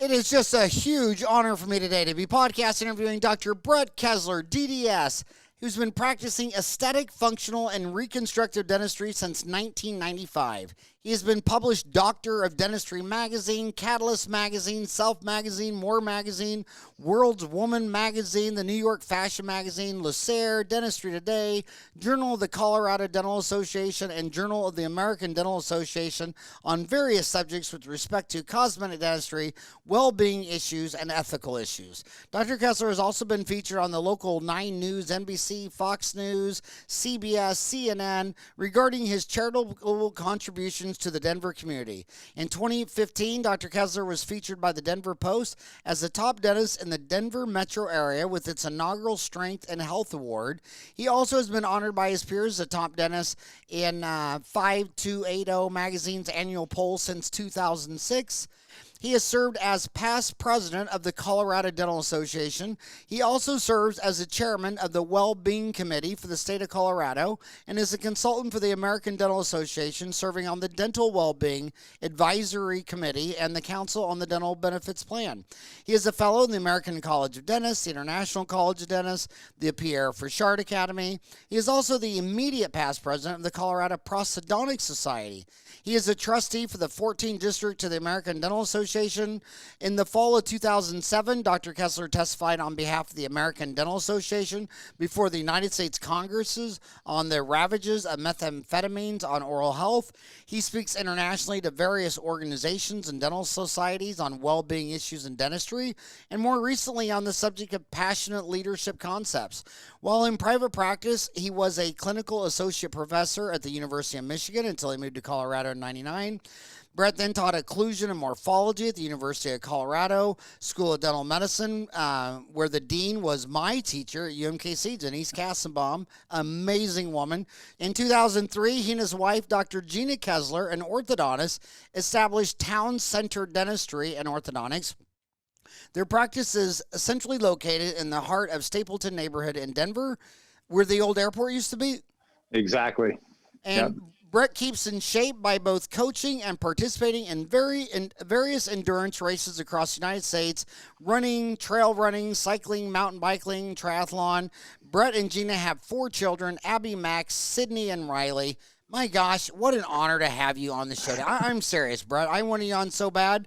It is just a huge honor for me today to be podcast interviewing Dr. Brett Kessler, DDS, who's been practicing aesthetic, functional, and reconstructive dentistry since 1995. He has been published Doctor of Dentistry Magazine, Catalyst Magazine, Self Magazine, More Magazine, World's Woman Magazine, the New York Fashion Magazine, Lucere, Dentistry Today, Journal of the Colorado Dental Association, and Journal of the American Dental Association on various subjects with respect to cosmetic dentistry, well-being issues, and ethical issues. Dr. Kessler has also been featured on the local 9 News, NBC, Fox News, CBS, CNN, regarding his charitable contributions to the Denver community. In 2015, Dr. Kessler was featured by the Denver Post as the top dentist in the Denver metro area with its inaugural Strength and Health Award. He also has been honored by his peers as a top dentist in 5280 magazine's annual poll since 2006. He has served as past president of the Colorado Dental Association. He also serves as the chairman of the Wellbeing Committee for the state of Colorado and is a consultant for the American Dental Association, serving on the Dental Wellbeing Advisory Committee and the Council on the Dental Benefits Plan. He is a fellow in the American College of Dentists, the International College of Dentists, the Pierre Fauchard Academy. He is also the immediate past president of the Colorado Prosthodontic Society. He is a trustee for the 14th District of the American Dental Association. In the fall of 2007, Dr. Kessler testified on behalf of the American Dental Association before the United States Congresses on the ravages of methamphetamines on oral health. He speaks internationally to various organizations and dental societies on well-being issues in dentistry, and more recently on the subject of passionate leadership concepts. While in private practice, he was a clinical associate professor at the University of Michigan until he moved to Colorado in 1999. Brett then taught occlusion and morphology at the University of Colorado School of Dental Medicine, where the dean was my teacher at UMKC, Denise Kassenbaum, amazing woman. In 2003, he and his wife, Dr. Gina Kessler, an orthodontist, established Town Center Dentistry and Orthodontics. Their practice is centrally located in the heart of Stapleton neighborhood in Denver, where the old airport used to be. Exactly. And Brett keeps in shape by both coaching and participating in various endurance races across the United States, running, trail running, cycling, mountain biking, triathlon. Brett and Gina have 4 children, Abby, Max, Sydney, and Riley. My gosh, what an honor to have you on the show. I'm serious, Brett. I wanted you on so bad.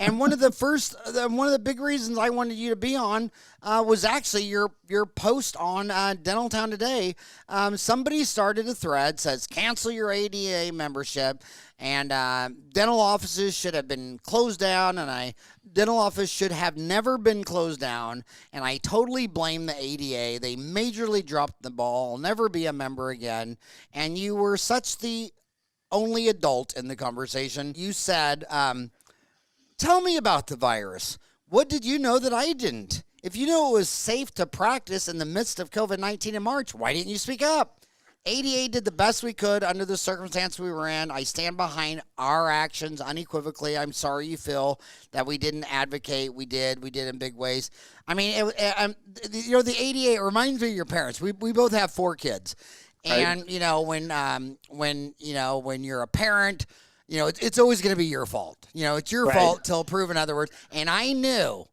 And one of the big reasons I wanted you to be on was actually your post on Dental Town Today. Somebody started a thread, says cancel your ADA membership, and dental offices should have been closed down, and dental office should have never been closed down, and I totally blame the ADA. They majorly dropped the ball. I'll never be a member again. And you were such the only adult in the conversation. You said, tell me about the virus. What did you know that I didn't? If you knew it was safe to practice in the midst of COVID-19 in March, why didn't you speak up? ADA did the best we could under the circumstance we were in. I stand behind our actions unequivocally. I'm sorry you feel that we didn't advocate. We did in big ways. I mean, the ADA, it reminds me of your parents. We both have 4 kids. And, right. When you're a parent, it's always going to be your fault. It's your fault till proven otherwise. And I knew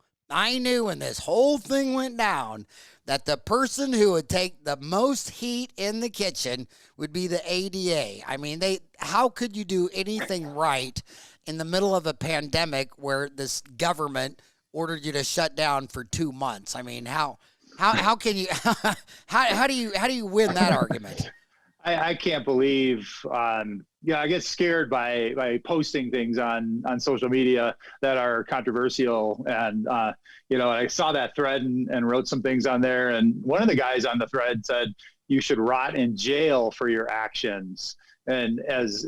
when this whole thing went down that the person who would take the most heat in the kitchen would be the ADA. I mean, how could you do anything right in the middle of a pandemic where this government ordered you to shut down for 2 months? I mean, how can you how do you win that argument? I can't believe, I get scared by posting things on social media that are controversial. And, I saw that thread and wrote some things on there. And one of the guys on the thread said, you should rot in jail for your actions. And as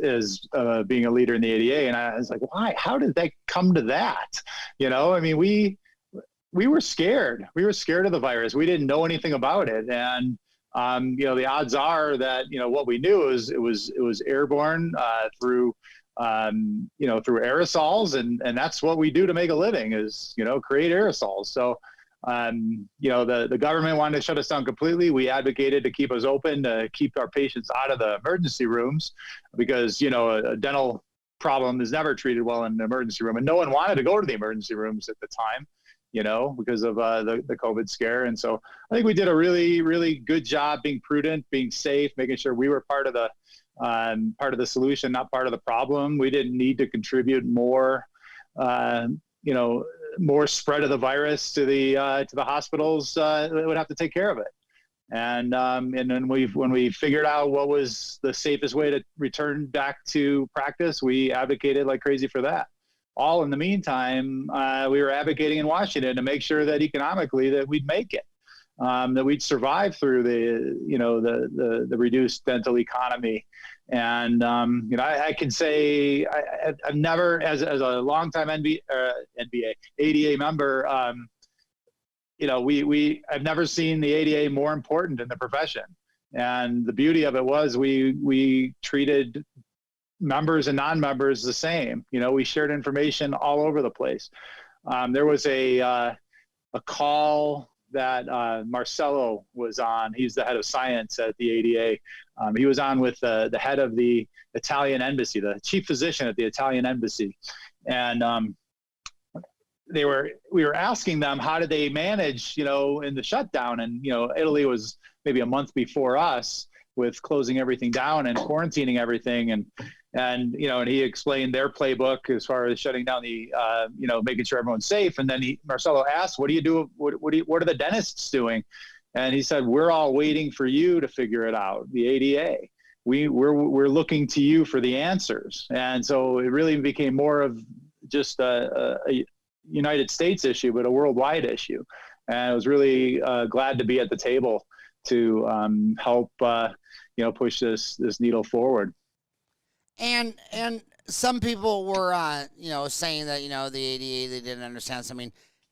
being a leader in the ADA. And I was like, why? How did they come to that? I mean, we were scared. We were scared of the virus. We didn't know anything about it. And, the odds are that, what we knew is it was airborne through aerosols. And that's what we do to make a living is, create aerosols. So, the government wanted to shut us down completely. We advocated to keep us open, to keep our patients out of the emergency rooms because, a dental problem is never treated well in the emergency room, and no one wanted to go to the emergency rooms at the time, because of the COVID scare. And so I think we did a really, really good job being prudent, being safe, making sure we were part of the solution, not part of the problem. We didn't need to contribute more, more spread of the virus to the hospitals that would have to take care of it. And then when we figured out what was the safest way to return back to practice, we advocated like crazy for that. All in the meantime, we were advocating in Washington to make sure that economically that we'd make it, that we'd survive through the reduced dental economy. And I can say I've never, as a longtime ADA member, I've never seen the ADA more important in the profession. And the beauty of it was we treated members and non-members the same. We shared information all over the place. There was a call that Marcelo was on. He's the head of science at the ADA. He was on with the head of the Italian embassy, the chief physician at the Italian embassy. And we were asking them, how did they manage, in the shutdown? And, Italy was maybe a month before us with closing everything down and quarantining everything. And he explained their playbook as far as shutting down the, making sure everyone's safe. And then Marcelo asked, what do you do? What are the dentists doing? And he said, we're all waiting for you to figure it out. The ADA, we're looking to you for the answers. And so it really became more of just a United States issue, but a worldwide issue. And I was really glad to be at the table to help, push this needle forward. And some people were, saying that, the ADA, they didn't understand. So,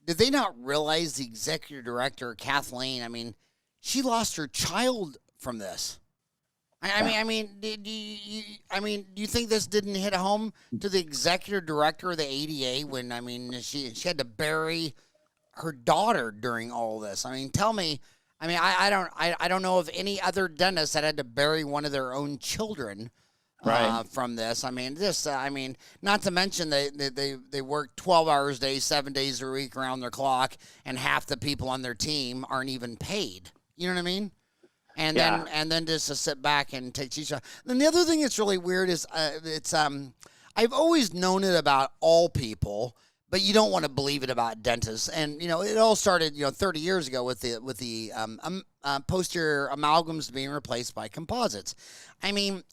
did they not realize the executive director, Kathleen, she lost her child from this? Do you think this didn't hit home to the executive director of the ADA when, she had to bury her daughter during all this? Tell me, I don't know of any other dentist that had to bury one of their own children. Right. From this. Not to mention they work 12 hours a day, 7 days a week around their clock, and half the people on their team aren't even paid. You know what I mean? And then just to sit back and take each other. Then the other thing that's really weird is I've always known it about all people, but you don't want to believe it about dentists. And it all started 30 years ago with the posterior amalgams being replaced by composites.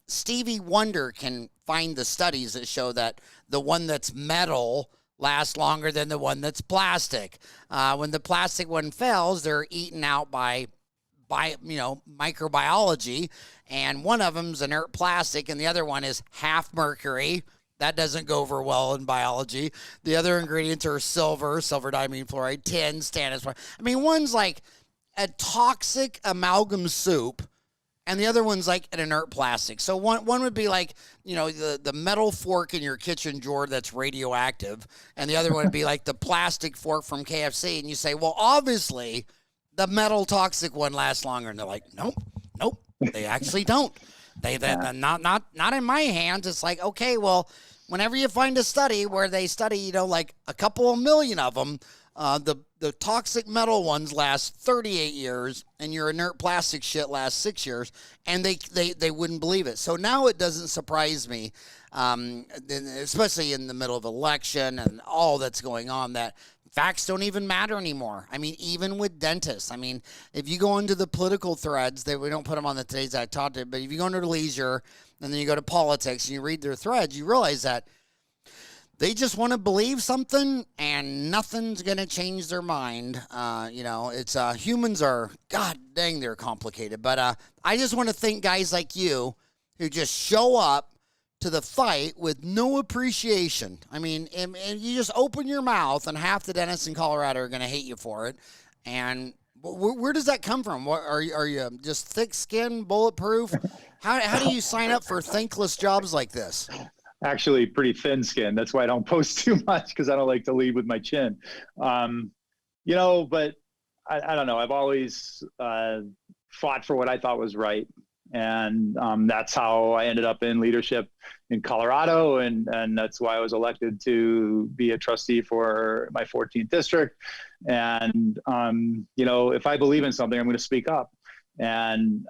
Stevie Wonder can find the studies that show that the one that's metal lasts longer than the one that's plastic. When the plastic one fails, they're eaten out by microbiology, and one of them's inert plastic, and the other one is half mercury. That doesn't go over well in biology. The other ingredients are silver diamine fluoride, tin, stannous. One's like a toxic amalgam soup, and the other one's like an inert plastic. So one would be like, the metal fork in your kitchen drawer that's radioactive, and the other one would be like the plastic fork from KFC. And you say, well, obviously, the metal toxic one lasts longer. And they're like, nope, they actually don't. They not in my hands. It's like, okay, well, whenever you find a study where they study, like a couple of million of them, the toxic metal ones last 38 years, and your inert plastic shit lasts 6 years, and they wouldn't believe it. So now it doesn't surprise me, especially in the middle of election and all that's going on, that facts don't even matter anymore. Even with dentists. If you go into the political threads, we don't put them on the Today's I Taught It, but if you go into leisure and then you go to politics and you read their threads, you realize that they just want to believe something and nothing's going to change their mind. It's humans are, god dang, they're complicated. But I just want to thank guys like you who just show up to the fight with no appreciation. And you just open your mouth, and half the dentists in Colorado are going to hate you for it. And where does that come from? What, are you just thick-skinned, bulletproof? How do you sign up for thankless jobs like this? Actually, pretty thin-skinned. That's why I don't post too much, because I don't like to lead with my chin. But I don't know. I've always fought for what I thought was right. And that's how I ended up in leadership in Colorado. And that's why I was elected to be a trustee for my 14th district. And, if I believe in something, I'm going to speak up. And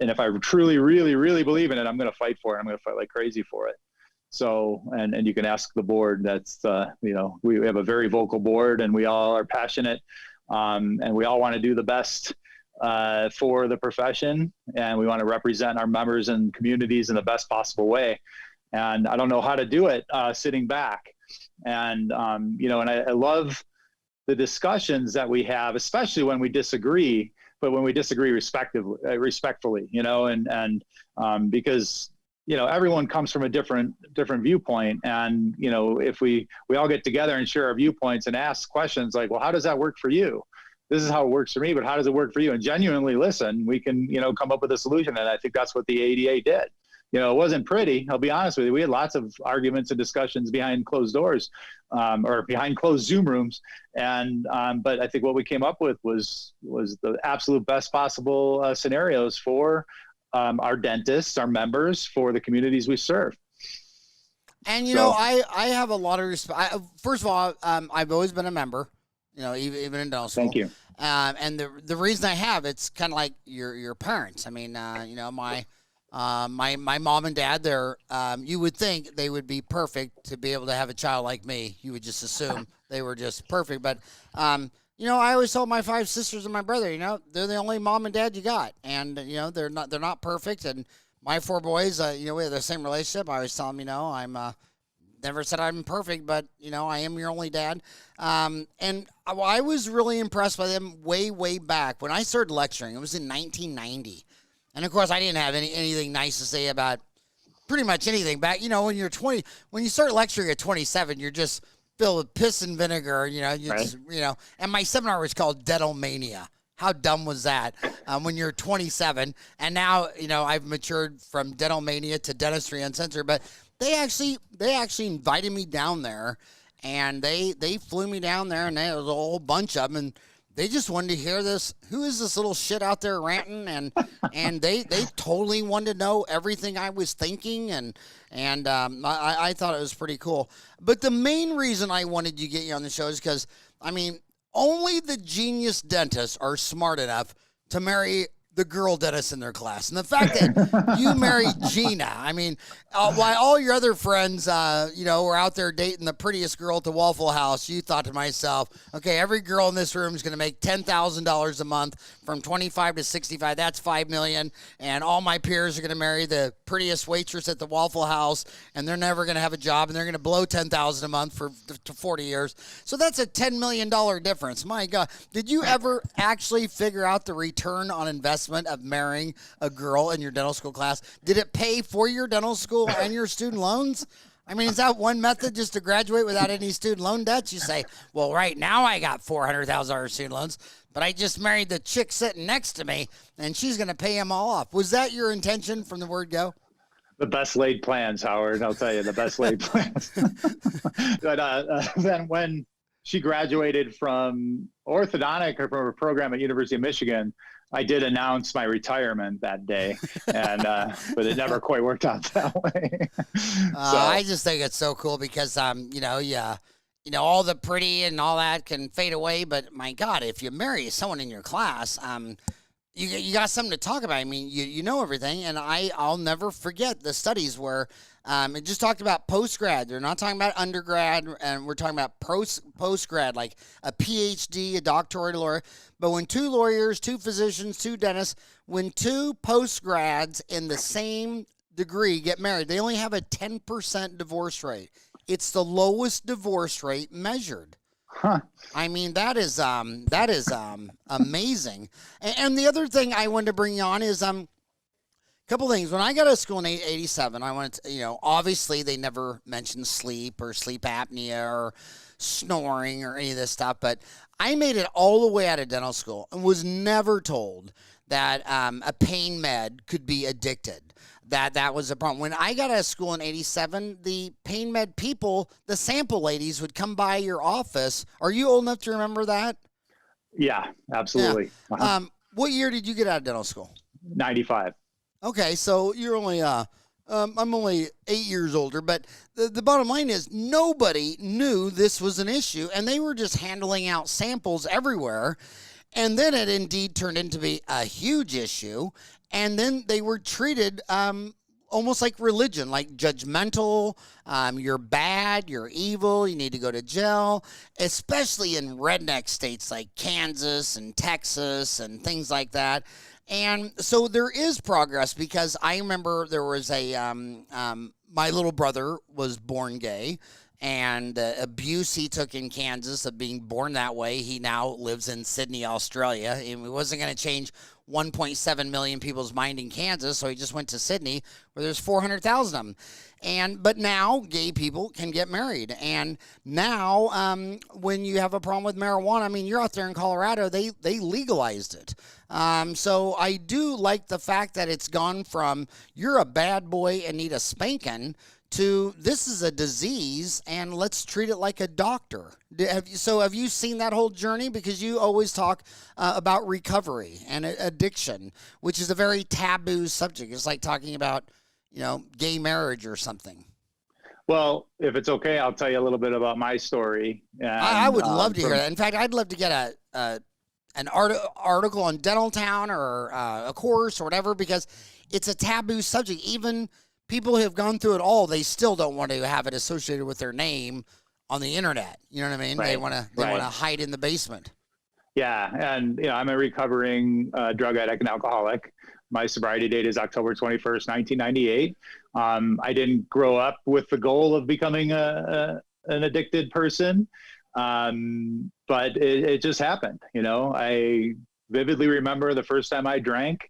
if I truly, really, really believe in it, I'm going to fight for it. I'm going to fight like crazy for it. So, and you can ask the board. That's, we have a very vocal board, and we all are passionate, and we all want to do the best for the profession, and we want to represent our members and communities in the best possible way. And I don't know how to do it sitting back. And, and I love the discussions that we have, especially when we disagree, but when we disagree respectfully, because, everyone comes from a different viewpoint. And, if we all get together and share our viewpoints and ask questions like, well, how does that work for you? This is how it works for me, but how does it work for you? And genuinely listen, we can, come up with a solution. And I think that's what the ADA did. It wasn't pretty. I'll be honest with you. We had lots of arguments and discussions behind closed doors, or behind closed Zoom rooms. And, but I think what we came up with was the absolute best possible scenarios for our dentists, our members, for the communities we serve. And, I have a lot of respect. First of all, I've always been a member, even in dental school. Thank you. And the reason I have, it's kind of like your parents. I mean, my mom and dad, you would think they would be perfect to be able to have a child like me. You would just assume they were just perfect. But, I always told my 5 sisters and my brother, they're the only mom and dad you got. And, they're not perfect. And my 4 boys, we have the same relationship. I always tell them, I'm never said I'm perfect, but, I am your only dad. And I was really impressed by them way back. When I started lecturing, it was in 1990. And, of course, I didn't have anything nice to say about pretty much anything. Back, when you're 20, when you start lecturing at 27, you're just filled with piss and vinegar, Right. And my seminar was called Dental Mania. How dumb was that when you're 27? And now, I've matured from Dental Mania to Dentistry Uncensored. But they actually invited me down there, and they flew me down there, and there was a whole bunch of them, and they just wanted to hear this. Who is this little shit out there ranting? And they totally wanted to know everything I was thinking, and I thought it was pretty cool. But the main reason I wanted to get you on the show is because, only the genius dentists are smart enough to marry the girl dentist in their class. And the fact that you married Gina, while all your other friends, were out there dating the prettiest girl at the Waffle House, you thought to myself, okay, every girl in this room is going to make $10,000 a month from 25 to 65. That's $5 million. And all my peers are going to marry the prettiest waitress at the Waffle House, and they're never going to have a job, and they're going to blow $10,000 a month for 40 years. So that's a $10 million difference. My God. Did you ever actually figure out the return on investment of marrying a girl in your dental school class? Did it pay for your dental school and your student loans? Is that one method, just to graduate without any student loan debts? You say, well, right now I got $400,000 student loans, but I just married the chick sitting next to me, and she's going to pay them all off. Was that your intention from the word go? The best laid plans, Howard. I'll tell you, the best laid plans. But then when she graduated from orthodontic or from a program at University of Michigan, I did announce my retirement that day, and but it never quite worked out that way. I just think it's so cool because all the pretty and all that can fade away, but my God, if you marry someone in your class, you got something to talk about. You know everything, and I'll never forget the studies where it just talked about post-grad. They're not talking about undergrad, and we're talking about post-grad, like a PhD, a doctorate lawyer. But when 2 lawyers, 2 physicians, 2 dentists, when 2 post-grads in the same degree get married, they only have a 10% divorce rate. It's the lowest divorce rate measured. Huh. That is amazing. And the other thing I wanted to bring you on is couple things. When I got out of school in 87, I wanted to, obviously they never mentioned sleep or sleep apnea or snoring or any of this stuff, but I made it all the way out of dental school and was never told that a pain med could be addicted. That was a problem. When I got out of school in 87, the pain med people, the sample ladies, would come by your office. Are you old enough to remember that? Yeah, absolutely. Yeah. What year did you get out of dental school? 95. Okay, so you're only I'm only 8 years older, but the bottom line is nobody knew this was an issue, and they were just handling out samples everywhere. And then it indeed turned into be a huge issue, and then they were treated almost like religion, like judgmental. You're bad, you're evil, you need to go to jail, especially in redneck states like Kansas and Texas and things like that. And so there is progress, because I remember there was my little brother was born gay, and the abuse he took in Kansas of being born that way. He now lives in Sydney, Australia, and it wasn't going to change 1.7 million people's mind in Kansas, so he just went to Sydney, where there's 400,000 of them. But now gay people can get married, and now when you have a problem with marijuana, I mean, you're out there in Colorado, they legalized it. So I do like the fact that it's gone from you're a bad boy and need a spanking to this is a disease and let's treat it like a doctor. Have you seen that whole journey? Because you always talk about recovery and addiction, which is a very taboo subject. It's like talking about, gay marriage or something. Well, if it's okay, I'll tell you a little bit about my story. And, I would love to hear that. In fact, I'd love to get an article on Dental Town or a course or whatever, because it's a taboo subject. Even people who have gone through it all, they still don't want to have it associated with their name on the internet. You know what I mean? Right. They want to hide in the basement. Yeah, and I'm a recovering drug addict and alcoholic. My sobriety date is October 21st, 1998. I didn't grow up with the goal of becoming an addicted person, but it just happened. I vividly remember the first time I drank.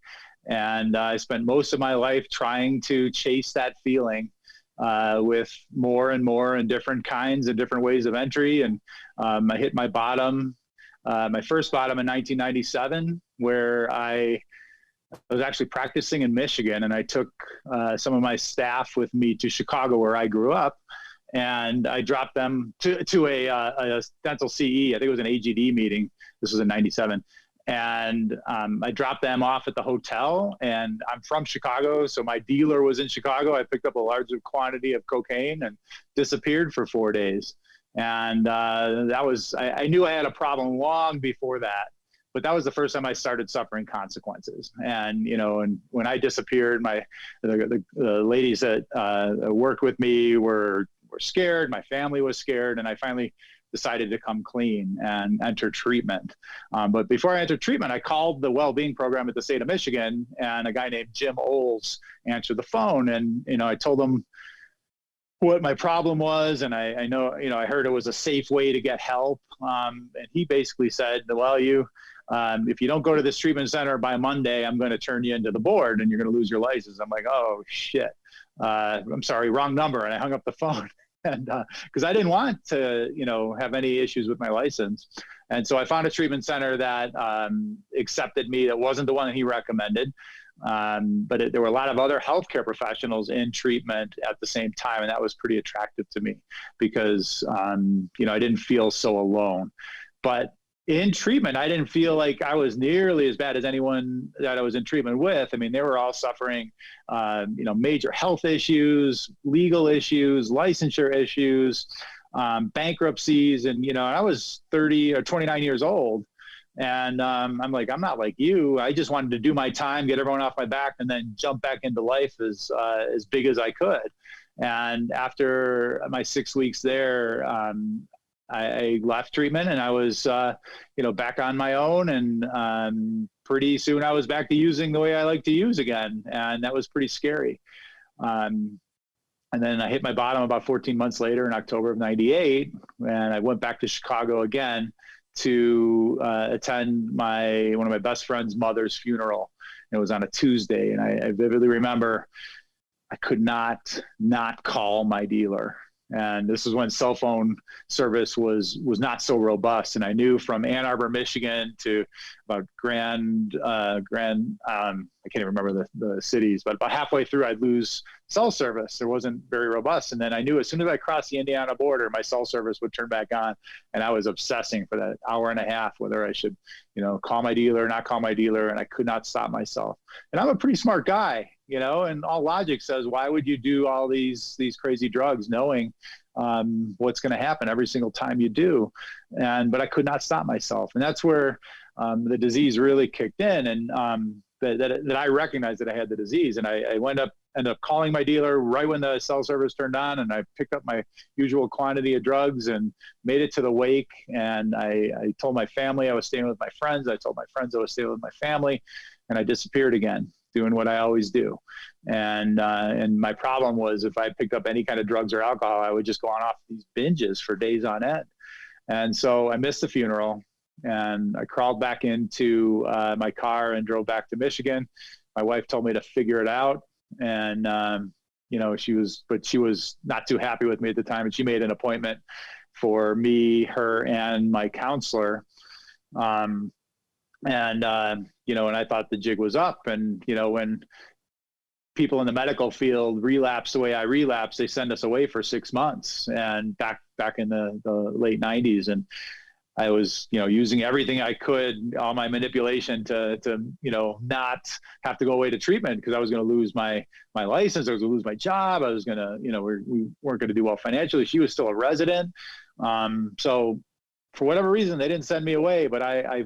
And I spent most of my life trying to chase that feeling with more and more and different kinds and different ways of entry. And I hit my bottom, my first bottom in 1997, where I was actually practicing in Michigan. And I took some of my staff with me to Chicago, where I grew up. And I dropped them to a dental CE. I think it was an AGD meeting. This was in 97. And I dropped them off at the hotel, and I'm from Chicago, so my dealer was in Chicago. I picked up a large quantity of cocaine and disappeared for 4 days. And I knew I had a problem long before that, but that was the first time I started suffering consequences. And, and when I disappeared, the ladies that worked with me were scared. My family was scared, and I finally decided to come clean and enter treatment. But before I entered treatment, I called the Wellbeing program at the state of Michigan, and a guy named Jim Oles answered the phone. And, I told him what my problem was. And I know, I heard it was a safe way to get help. And he basically said, well, if you don't go to this treatment center by Monday, I'm going to turn you into the board and you're going to lose your license. I'm like, oh shit. I'm sorry, wrong number. And I hung up the phone. And because I didn't want to, have any issues with my license. And so I found a treatment center that accepted me. That wasn't the one that he recommended. But there were a lot of other healthcare professionals in treatment at the same time. And that was pretty attractive to me because, I didn't feel so alone. But in treatment, I didn't feel like I was nearly as bad as anyone that I was in treatment with. I mean, they were all suffering, major health issues, legal issues, licensure issues, bankruptcies. And, I was 30 or 29 years old. And I'm like, I'm not like you. I just wanted to do my time, get everyone off my back, and then jump back into life as big as I could. And after my 6 weeks there, I left treatment and I was, back on my own, and pretty soon I was back to using the way I like to use again. And that was pretty scary. And then I hit my bottom about 14 months later in October of 98. And I went back to Chicago again to attend one of my best friend's mother's funeral. It was on a Tuesday. And I vividly remember I could not call my dealer. And this is when cell phone service was not so robust. And I knew from Ann Arbor, Michigan to about Grand, I can't even remember the cities, but about halfway through I'd lose cell service. It wasn't very robust. And then I knew as soon as I crossed the Indiana border, my cell service would turn back on. And I was obsessing for that hour and a half, whether I should, call my dealer or not call my dealer. And I could not stop myself. And I'm a pretty smart guy. and all logic says, why would you do all these crazy drugs knowing what's going to happen every single time you do? But I could not stop myself. And that's where the disease really kicked in, and that I recognized that I had the disease. And I ended up calling my dealer right when the cell service turned on, and I picked up my usual quantity of drugs and made it to the wake. And I told my family I was staying with my friends. I told my friends I was staying with my family, and I disappeared again, doing what I always do. And my problem was, if I picked up any kind of drugs or alcohol, I would just go on off these binges for days on end. And so I missed the funeral, and I crawled back into my car and drove back to Michigan. My wife told me to figure it out. And, she was not too happy with me at the time. And she made an appointment for me, her, and my counselor. And I thought the jig was up. And, when people in the medical field relapse the way I relapsed, they send us away for 6 months, and back in the late 90s. And I was, using everything I could, all my manipulation to not have to go away to treatment, because I was going to lose my license. I was going to lose my job. I was going to, we weren't going to do well financially. She was still a resident. So for whatever reason, they didn't send me away, but I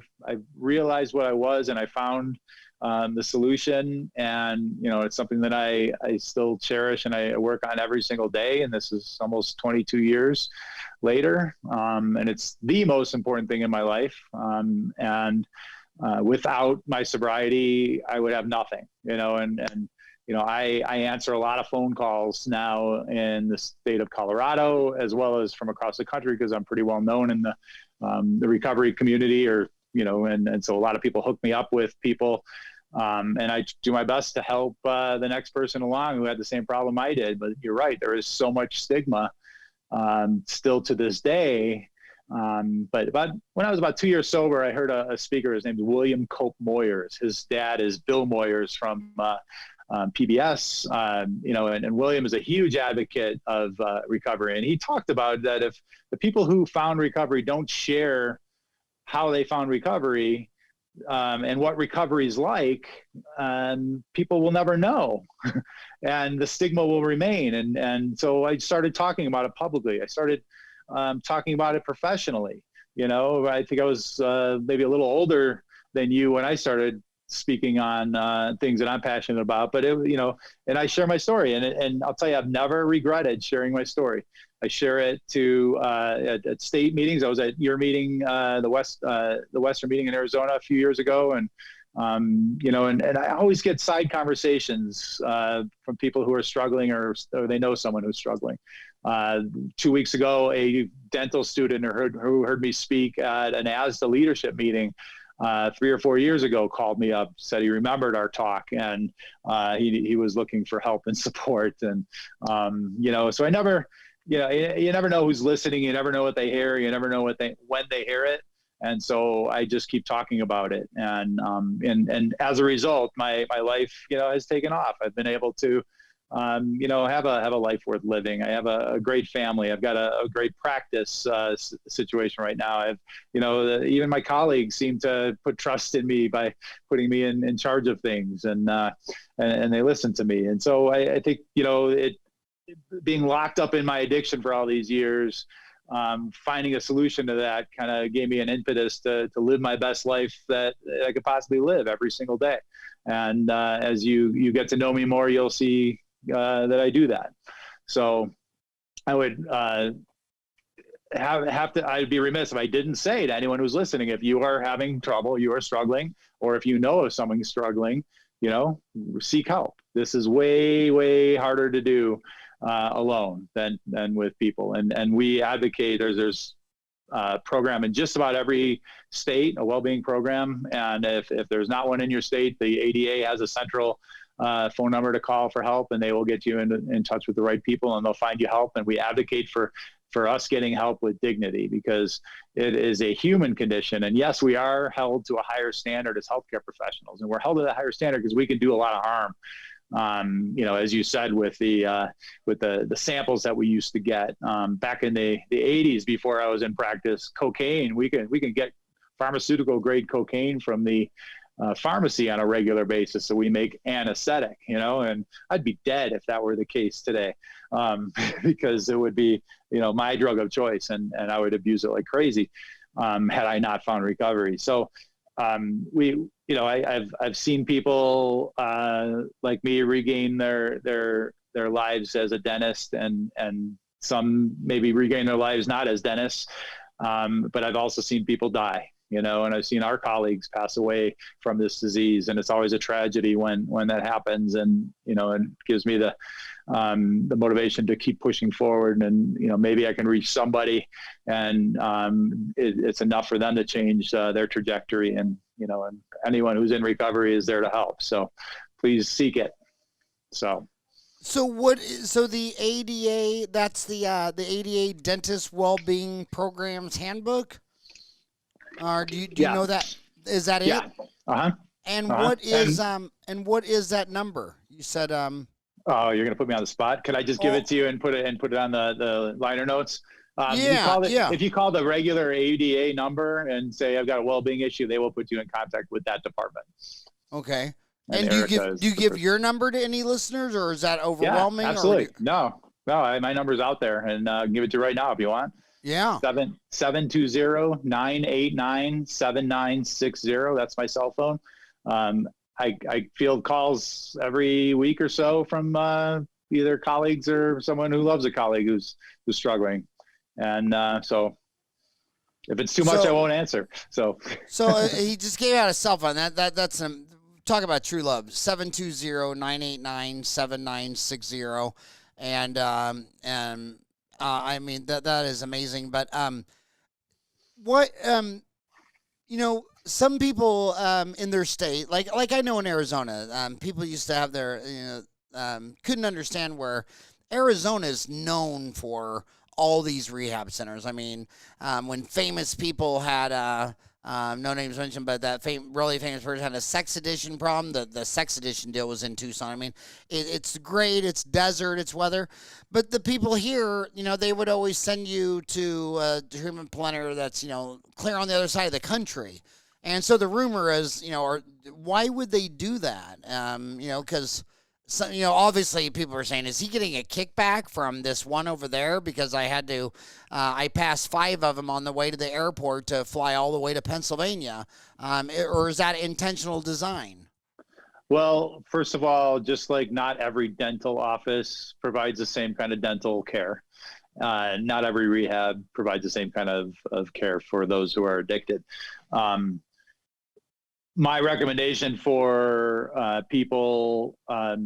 realized what I was, and I found the solution. And, it's something that I still cherish and I work on every single day. And this is almost 22 years later. And it's the most important thing in my life. Without my sobriety, I would have nothing, I answer a lot of phone calls now in the state of Colorado, as well as from across the country, because I'm pretty well known in the recovery community, and so a lot of people hook me up with people. And I do my best to help the next person along who had the same problem I did. But you're right, there is so much stigma still to this day. But when I was about 2 years sober, I heard a speaker. His name is William Cope Moyers. His dad is Bill Moyers from PBS, and William is a huge advocate of recovery. And he talked about that if the people who found recovery don't share how they found recovery, and what recovery is like, people will never know, and the stigma will remain. And so I started talking about it publicly. I started talking about it professionally. I think I was maybe a little older than you when I started speaking on things that I'm passionate about, but and I share my story, and I'll tell you, I've never regretted sharing my story. I share it at state meetings. I was at your meeting, the Western meeting in Arizona a few years ago, and I always get side conversations from people who are struggling, or they know someone who's struggling. 2 weeks ago, a dental student who heard me speak at an ASDA leadership meeting 3 or 4 years ago called me up, said he remembered our talk, and he was looking for help and support. And so I never. You never know who's listening. You never know what they hear. You never know when they hear it. And so I just keep talking about it. And as a result, my life, has taken off. I've been able to, have a life worth living. I have a great family. I've got a great practice situation right now. Even my colleagues seem to put trust in me by putting me in charge of things, and they listen to me. And so I think, being locked up in my addiction for all these years, finding a solution to that kind of gave me an impetus to live my best life that I could possibly live every single day. And as you get to know me more, you'll see that I do that. So I would I'd be remiss if I didn't say to anyone who's listening, if you are having trouble, you are struggling, or if you know of someone struggling, seek help. This is way, way harder to do alone than with people. And we advocate, there's a program in just about every state, a Wellbeing program. And if there's not one in your state, the ADA has a central phone number to call for help, and they will get you in touch with the right people, and they'll find you help. And we advocate for us getting help with dignity, because it is a human condition. And yes, we are held to a higher standard as healthcare professionals, and we're held to a higher standard because we can do a lot of harm. As you said, with the samples that we used to get back in the 80s, before I was in practice, cocaine, we can get pharmaceutical grade cocaine from the pharmacy on a regular basis. So we make anesthetic, and I'd be dead if that were the case today, because it would be, my drug of choice, and I would abuse it like crazy had I not found recovery. So I've seen people like me regain their lives as a dentist, and some maybe regain their lives not as dentists. But I've also seen people die, and I've seen our colleagues pass away from this disease, and it's always a tragedy when that happens. And, it gives me the motivation to keep pushing forward, and, maybe I can reach somebody, and it's enough for them to change their trajectory. And, and anyone who's in recovery is there to help. So please seek it. So the ADA, that's the ADA Dentist Wellbeing Programs Handbook? Or do you know that? Is that it? Yeah. Uh-huh. And what is that number? You said oh, you're gonna put me on the spot. Could I just give it to you and put it on the liner notes? If you call the regular ADA number and say I've got a well-being issue, they will put you in contact with that department. Okay. And do you give your number to any listeners, or is that overwhelming? Yeah, absolutely. No, my number's out there, and I can give it to you right now if you want. Yeah. 720-989-7960. That's my cell phone. I field calls every week or so from either colleagues or someone who loves a colleague who's struggling. And so if it's too much, I won't answer. So he just gave out a cell phone. That's talk about true love. 720-989-7960. And I mean, that is amazing. But some people in their state, like I know in Arizona, people used to have their, couldn't understand where Arizona is known for all these rehab centers. I mean, when famous people had, no names mentioned, but that really famous person had a sex addiction problem. The sex addiction deal was in Tucson. I mean, it's great. It's desert. It's weather. But the people here, they would always send you to a treatment planner that's, clear on the other side of the country. And so the rumor is, why would they do that? Because, obviously people are saying, is he getting a kickback from this one over there? Because I passed 5 of them on the way to the airport to fly all the way to Pennsylvania. Or is that intentional design? Well, first of all, just like not every dental office provides the same kind of dental care. Not every rehab provides the same kind of care for those who are addicted. My recommendation for people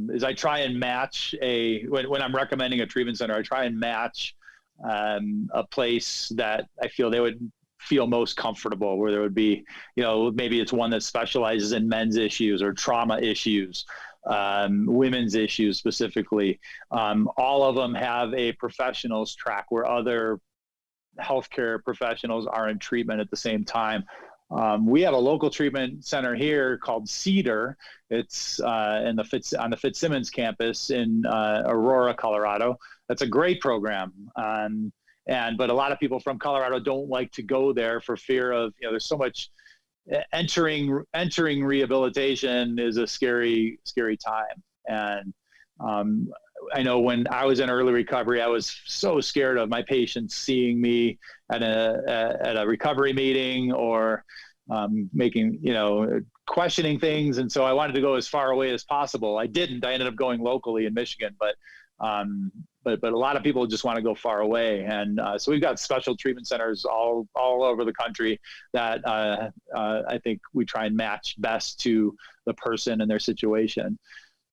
is I try and match when I'm recommending a treatment center, I try and match a place that I feel they would feel most comfortable, where there would be, maybe it's one that specializes in men's issues or trauma issues, women's issues specifically. All of them have a professionals track where other healthcare professionals are in treatment at the same time. We have a local treatment center here called Cedar. It's on the Fitzsimmons campus in Aurora, Colorado. That's a great program. But a lot of people from Colorado don't like to go there for fear of, there's so much entering rehabilitation is a scary time. And I know when I was in early recovery, I was so scared of my patients seeing me at a recovery meeting or questioning things. And so I wanted to go as far away as possible. I didn't. I ended up going locally in Michigan, but a lot of people just want to go far away. And so we've got special treatment centers all over the country that I think we try and match best to the person and their situation.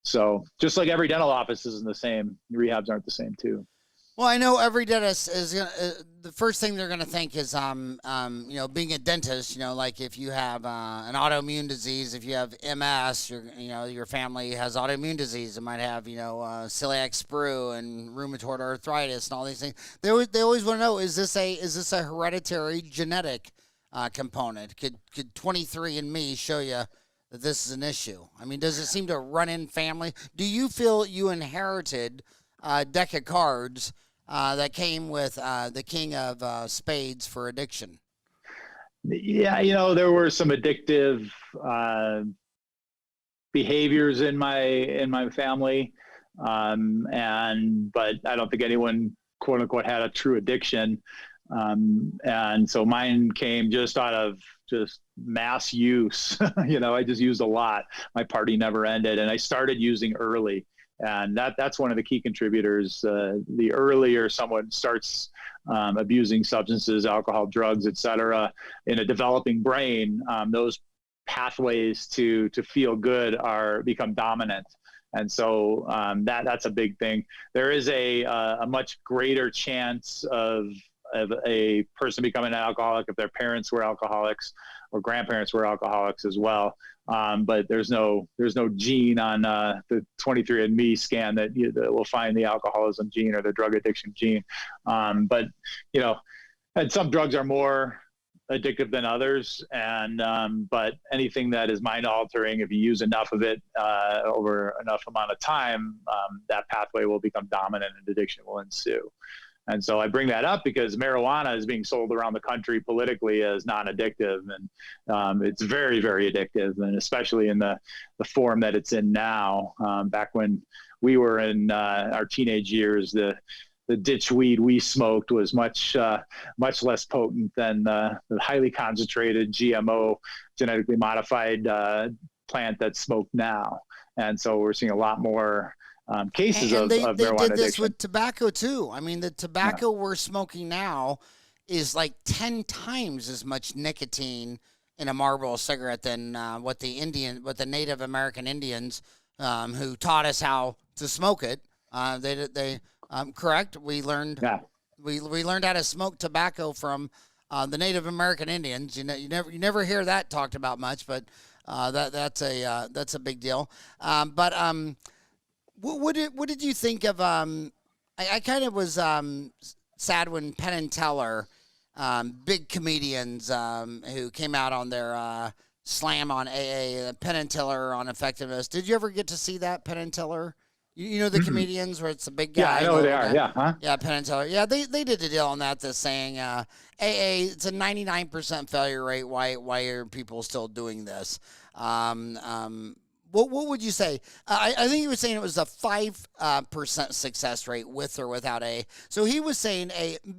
So just like every dental office isn't the same, rehabs aren't the same too. Well, I know every dentist is gonna. The first thing they're gonna think is, being a dentist. Like if you have an autoimmune disease, if you have MS, your family has autoimmune disease. It might have, celiac sprue and rheumatoid arthritis and all these things. They always want to know: is this a hereditary genetic component? Could 23andMe show you that this is an issue? I mean, does it seem to run in family? Do you feel you inherited a deck of cards that came with the king of spades for addiction? Yeah, there were some addictive behaviors in my family, but I don't think anyone quote unquote had a true addiction, and so mine came just out of just mass use. I just used a lot. My party never ended, and I started using early, and that's one of the key contributors. The earlier someone starts abusing substances, alcohol, drugs, etc., in a developing brain, those pathways to feel good become dominant. And so that's a big thing. There is a much greater chance of a person becoming an alcoholic if their parents were alcoholics or grandparents were alcoholics as well. But there's no gene on the 23andMe scan that will find the alcoholism gene or the drug addiction gene. But and some drugs are more addictive than others, and but anything that is mind altering, if you use enough of it over enough amount of time, that pathway will become dominant and addiction will ensue. And so I bring that up because marijuana is being sold around the country politically as non-addictive, and it's very, very addictive, and especially in the form that it's in now. Back when we were in our teenage years, the ditch weed we smoked was much less potent than the highly concentrated GMO, genetically modified plant that's smoked now. And so we're seeing a lot more cases of marijuana addiction. They did this with tobacco too. I mean, the tobacco we're smoking now is like 10 times as much nicotine in a Marlboro cigarette than what the Native American Indians who taught us how to smoke it. Correct. We learned we learned how to smoke tobacco from the Native American Indians. You never hear that talked about much, but that's a big deal. What did you think of? I kind of was sad when Penn and Teller, big comedians who came out on their slam on AA, Penn and Teller on effectiveness. Did you ever get to see that, Penn and Teller? You know the comedians where it's a big guy. Yeah, I know who they are. Yeah, huh? Yeah, Penn and Teller. Yeah, they did a deal on that. That's saying AA, it's a 99% failure rate. Why are people still doing this? What would you say? I think he was saying it was a 5% success rate with or without A. So he was saying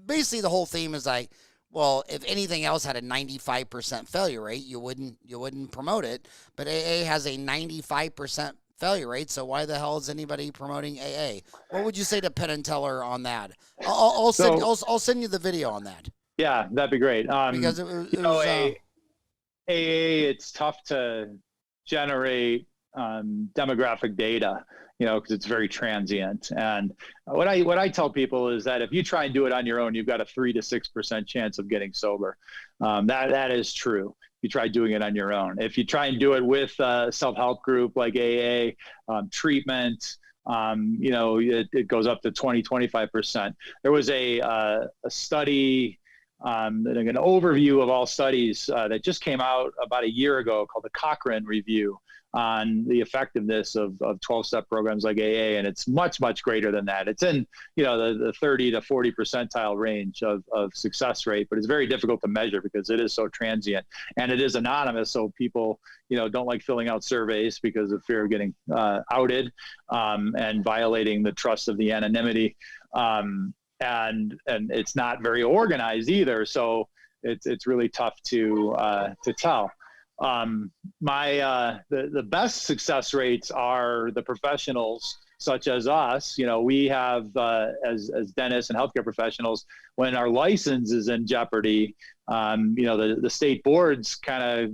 basically the whole theme is like, well, if anything else had a 95% failure rate, you wouldn't promote it. But AA has a 95% failure rate, so why the hell is anybody promoting AA? What would you say to Penn and Teller on that? I'll send you the video on that. Yeah, that'd be great. Because AA, it's tough to generate demographic data, because it's very transient. And what I tell people is that if you try and do it on your own, you've got a 3 to 6% chance of getting sober. That is true. You try doing it on your own. If you try and do it with a self-help group like AA, treatment, it goes up to 20, 25%. There was a study, an overview of all studies that just came out about a year ago called the Cochrane Review on the effectiveness of 12-step programs like AA, and it's much, much greater than that. It's in the 30 to 40 percentile range of success rate, but it's very difficult to measure because it is so transient and it is anonymous. So people don't like filling out surveys because of fear of getting outed and violating the trust of the anonymity, and it's not very organized either. So it's really tough to tell. The best success rates are the professionals such as us. We have, as dentists and healthcare professionals, when our license is in jeopardy, the state boards kind of,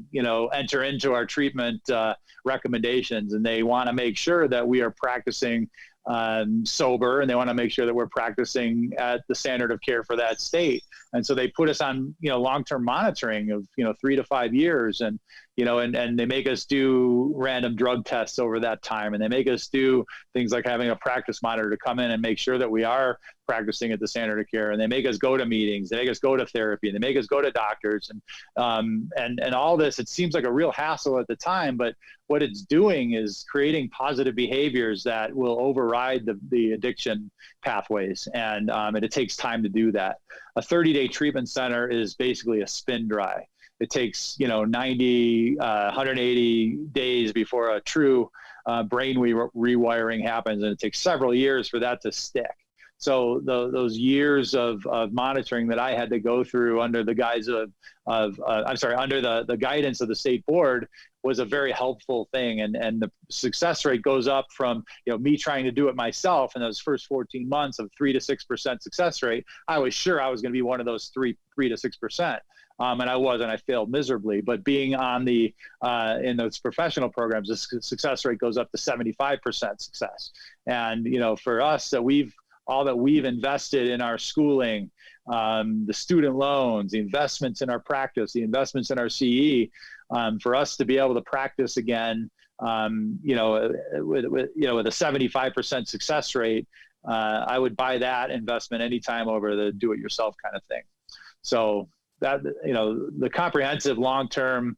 enter into our treatment recommendations, and they want to make sure that we are practicing sober, and they want to make sure that we're practicing at the standard of care for that state. And so they put us on, long-term monitoring of, 3 to 5 years. And, and they make us do random drug tests over that time. And they make us do things like having a practice monitor to come in and make sure that we are practicing at the standard of care. And they make us go to meetings, they make us go to therapy, and they make us go to doctors, and all this. It seems like a real hassle at the time, but what it's doing is creating positive behaviors that will override the addiction pathways. And it takes time to do that. A 30-day treatment center is basically a spin dry. it takes, 180 days before a true brain rewiring happens, and it takes several years for that to stick. So those years of monitoring that I had to go through under the guise under the guidance of the state board was a very helpful thing. And the success rate goes up from, me trying to do it myself in those first 14 months of 3 to 6% success rate. I was sure I was going to be one of those 3 to 6%. And I wasn't. I failed miserably. But being on in those professional programs, the success rate goes up to 75% success. And, for us, all that we've invested in our schooling, the student loans, the investments in our practice, the investments in our CE, for us to be able to practice again, with a 75% success rate, I would buy that investment anytime over the do-it-yourself kind of thing. So that, the comprehensive long-term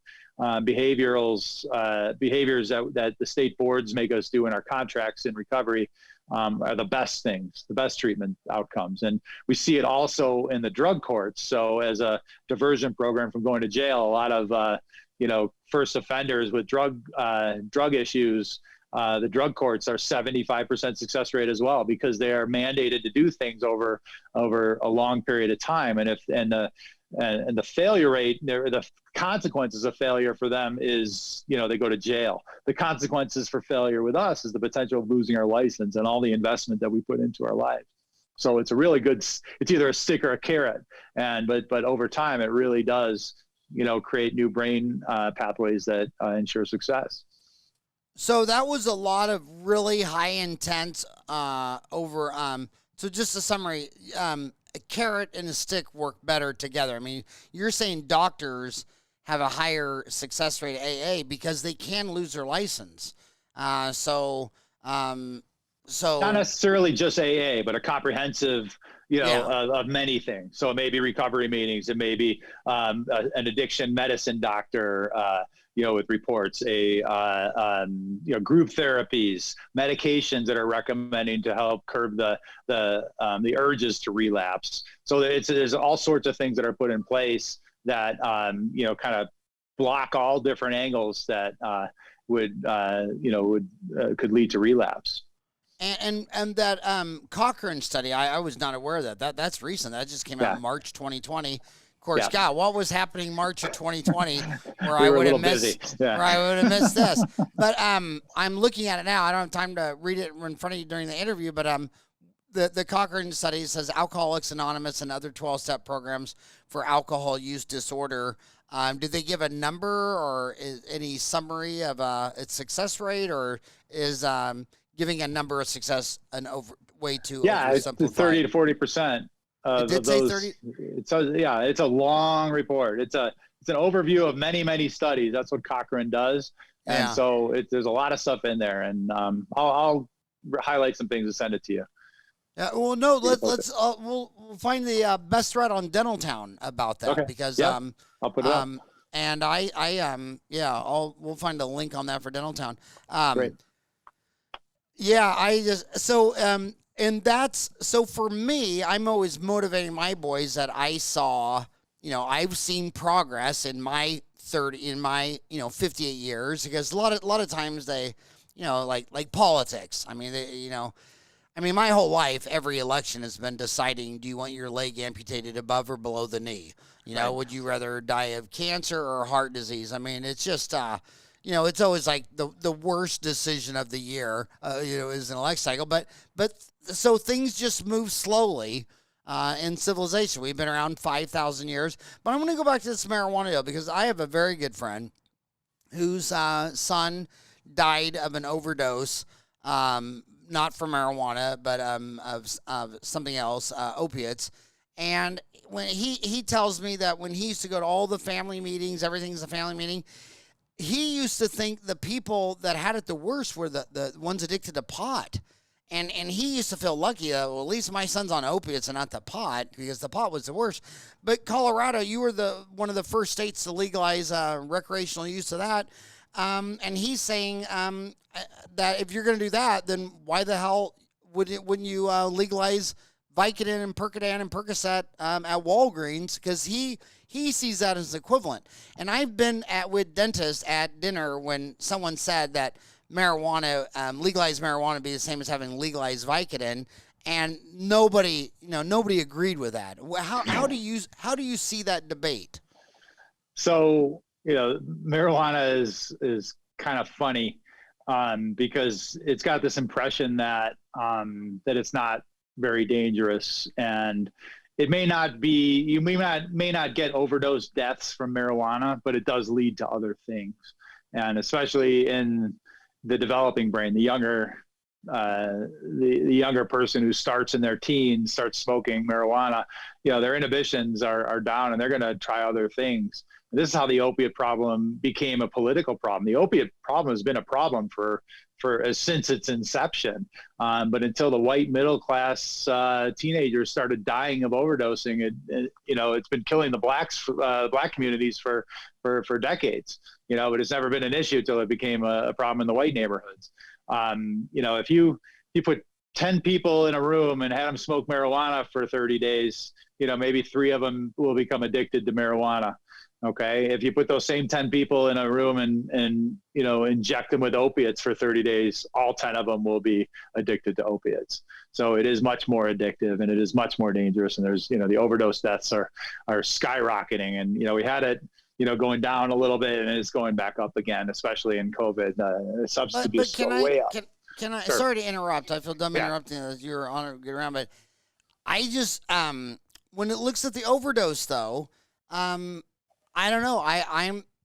behaviors that the state boards make us do in our contracts in recovery are the best things, the best treatment outcomes. And we see it also in the drug courts. So as a diversion program from going to jail, a lot of, first offenders with drug issues, the drug courts are 75% success rate as well, because they are mandated to do things over a long period of time. And the failure rate, the consequences of failure for them is, they go to jail. The consequences for failure with us is the potential of losing our license and all the investment that we put into our lives. So it's a really good, it's either a stick or a carrot. But over time, it really does, create new brain pathways that ensure success. So that was a lot of really high intense so just a summary, a carrot and a stick work better together. I mean, you're saying doctors have a higher success rate at AA because they can lose their license. So not necessarily just AA, but a comprehensive, of many things. So it may be recovery meetings, it may be an addiction medicine doctor, with reports, group therapies, medications that are recommending to help curb the urges to relapse. So there's all sorts of things that are put in place that, kind of block all different angles that could lead to relapse. And that Cochrane study, I was not aware of that. That's recent. That just came out in March 2020. Of course, God, what was happening March of 2020 where I would have missed this? But I'm looking at it now. I don't have time to read it in front of you during the interview, but the Cochrane study says Alcoholics Anonymous and other 12-step programs for alcohol use disorder. Did they give a number or any summary of its success rate, or is giving a number of success way too oversimplified? It's 30 to 40%. It did say 30? It's a long report. It's an overview of many, many studies. That's what Cochrane does. And so there's a lot of stuff in there, and I'll highlight some things and send it to you. Yeah, well, no, let's we'll find the best thread on Dental Town about that, because I'll put it up. And we'll find a link on that for Dental Town. Great. Yeah, and that's, so for me, I'm always motivating my boys that I saw, I've seen progress in my 58 years, because a lot of times they, like politics. I mean, my whole life, every election has been deciding, do you want your leg amputated above or below the knee? Right. Would you rather die of cancer or heart disease? I mean, it's just, it's always like the worst decision of the year, is an election cycle. But so things just move slowly in civilization. We've been around 5,000 years. But I'm going to go back to this marijuana deal, because I have a very good friend whose son died of an overdose, not from marijuana, but of something else, opiates. And when he tells me that when he used to go to all the family meetings, everything's a family meeting, he used to think the people that had it the worst were the ones addicted to pot. And he used to feel lucky that, well, at least my son's on opiates and not the pot, because the pot was the worst. But Colorado, you were one of the first states to legalize recreational use of that. And he's saying that if you're going to do that, then why the hell wouldn't you legalize Vicodin and Percodan and Percocet at Walgreens because he sees that as equivalent. And I've been with dentists at dinner when someone said that marijuana, legalized marijuana would be the same as having legalized Vicodin, and nobody agreed with that. How do you see that debate? So, marijuana is kind of funny because it's got this impression that it's not very dangerous, and it may not be. You may not get overdose deaths from marijuana, but it does lead to other things, and especially in the developing brain, the younger person who starts in their teens, starts smoking marijuana, their inhibitions are down, and they're going to try other things. This is how the opiate problem became a political problem. The opiate problem has been a problem for since its inception, but until the white middle class teenagers started dying of overdosing, it's been killing the black communities for decades. But it's never been an issue until it became a problem in the white neighborhoods. If you put 10 people in a room and had them smoke marijuana for 30 days, maybe 3 of them will become addicted to marijuana. Okay. If you put those same 10 people in a room and inject them with opiates for 30 days, all 10 of them will be addicted to opiates. So it is much more addictive, and it is much more dangerous. And there's, the overdose deaths are skyrocketing. And, we had it, going down a little bit, and it's going back up again, especially in COVID. Substance abuse is way up. Can I, Sure. sorry to interrupt. I feel dumb interrupting as you're on it, get around, but I just, when it looks at the overdose though, I don't know.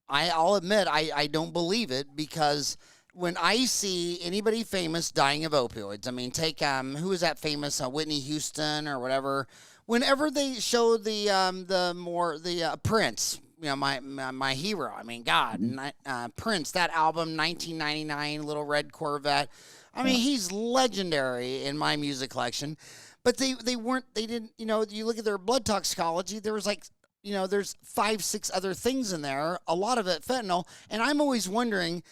I'll admit I don't believe it, because when I see anybody famous dying of opioids, I mean, take who is that famous Whitney Houston or whatever. Whenever they show the Prince, my hero. I mean, God, Prince, that album 1999, Little Red Corvette. I mean, he's legendary in my music collection. But they didn't. You look at their blood toxicology. There was there's 5-6 other things in there, a lot of it fentanyl. And I'm always wondering,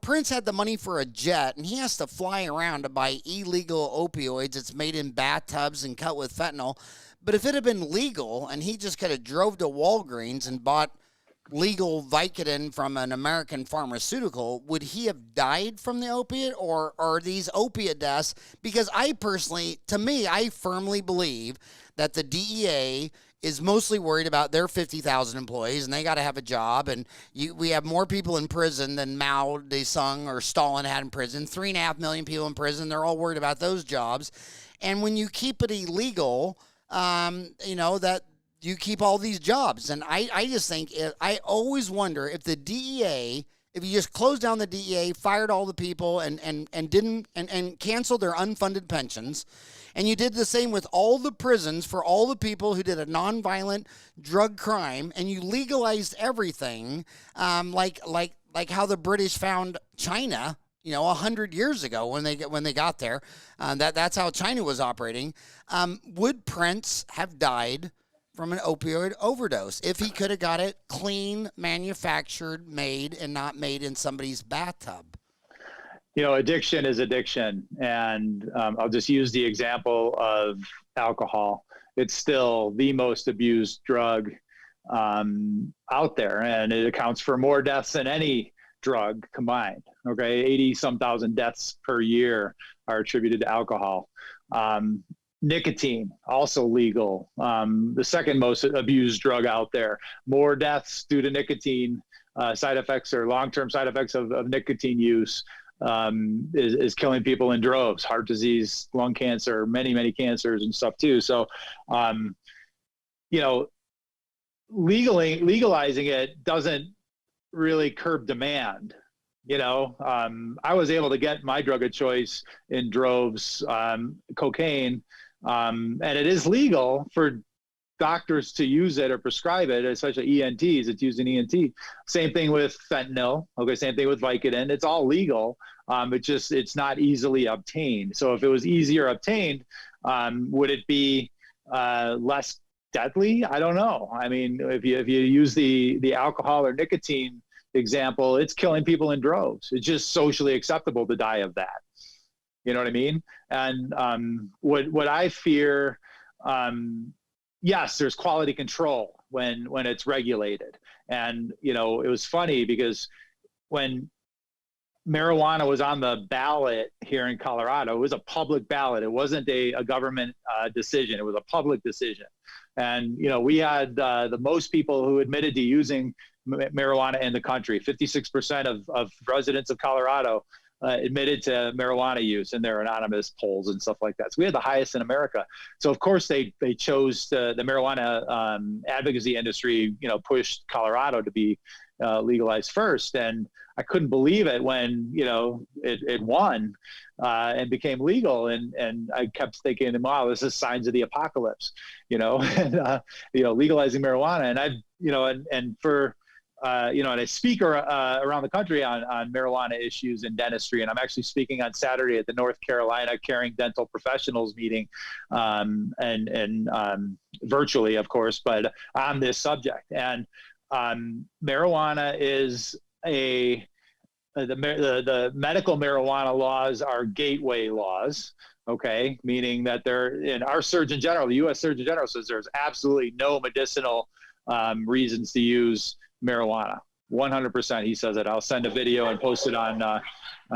Prince had the money for a jet, and he has to fly around to buy illegal opioids that's made in bathtubs and cut with fentanyl. But if it had been legal and he just could have drove to Walgreens and bought legal Vicodin from an American pharmaceutical, would he have died from the opiate, or are these opiate deaths? Because I firmly believe that the DEA is mostly worried about their 50,000 employees, and they got to have a job. And we have more people in prison than Mao Zedong or Stalin had in prison. 3.5 million people in prison. They're all worried about those jobs. And when you keep it illegal, that you keep all these jobs. And I just think, I always wonder if the DEA, if you just closed down the DEA, fired all the people and canceled their unfunded pensions, and you did the same with all the prisons for all the people who did a nonviolent drug crime, and you legalized everything, like how the British found China, 100 years ago when they got there. That's how China was operating. Would Prince have died from an opioid overdose if he could have got it clean, manufactured, made, and not made in somebody's bathtub? Addiction is addiction. And I'll just use the example of alcohol. It's still the most abused drug out there, and it accounts for more deaths than any drug combined. Okay, 80-some thousand deaths per year are attributed to alcohol. Nicotine, also legal, the second most abused drug out there. More deaths due to nicotine side effects or long-term side effects of nicotine use is killing people in droves. Heart disease, lung cancer, many cancers and stuff too. So, legalizing it doesn't really curb demand. I was able to get my drug of choice in droves, cocaine, and it is legal for doctors to use it or prescribe it, especially ENTs. It's used in ENT. Same thing with fentanyl. Okay, same thing with Vicodin. It's all legal. It's not easily obtained. So if it was easier obtained, would it be less deadly? I don't know. I mean, if you use the alcohol or nicotine example, it's killing people in droves. It's just socially acceptable to die of that. You know what I mean? And what I fear yes, there's quality control when it's regulated. And, you know, it was funny because when marijuana was on the ballot here in Colorado, it was a public ballot. It wasn't a government decision. It was a public decision. And, you know, we had the most people who admitted to using marijuana in the country. 56% of residents of Colorado admitted to marijuana use in their anonymous polls and stuff like that. So we had the highest in America. So of course they chose the marijuana advocacy industry, you know, pushed Colorado to be legalized first. And I couldn't believe it when, you know, it won and became legal. And I kept thinking, wow, this is signs of the apocalypse, you know, and, you know, legalizing marijuana. And I've, you know, and for, you know, and I speak around the country on marijuana issues in dentistry. And I'm actually speaking on Saturday at the North Carolina Caring Dental Professionals meeting, and virtually, of course, but on this subject. And marijuana is the medical marijuana laws are gateway laws. Okay, meaning that they're in our Surgeon General, the U.S. Surgeon General says there's absolutely no medicinal reasons to use marijuana. 100%. He says it. I'll send a video and post it on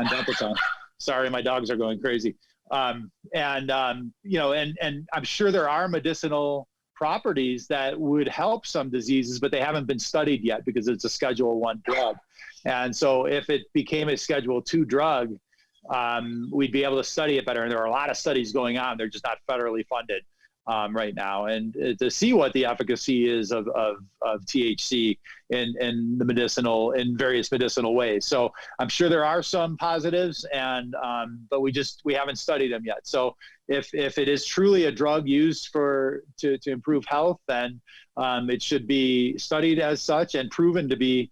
Dental Time. Sorry, my dogs are going crazy. You know, and I'm sure there are medicinal properties that would help some diseases, but they haven't been studied yet because it's a Schedule I drug. And so if it became a Schedule II drug, we'd be able to study it better. And there are a lot of studies going on. They're just not federally funded right now. And to see what the efficacy is of THC in the medicinal, in various medicinal ways. So I'm sure there are some positives, and but we haven't studied them yet. So if it is truly a drug used to improve health, then it should be studied as such and proven to be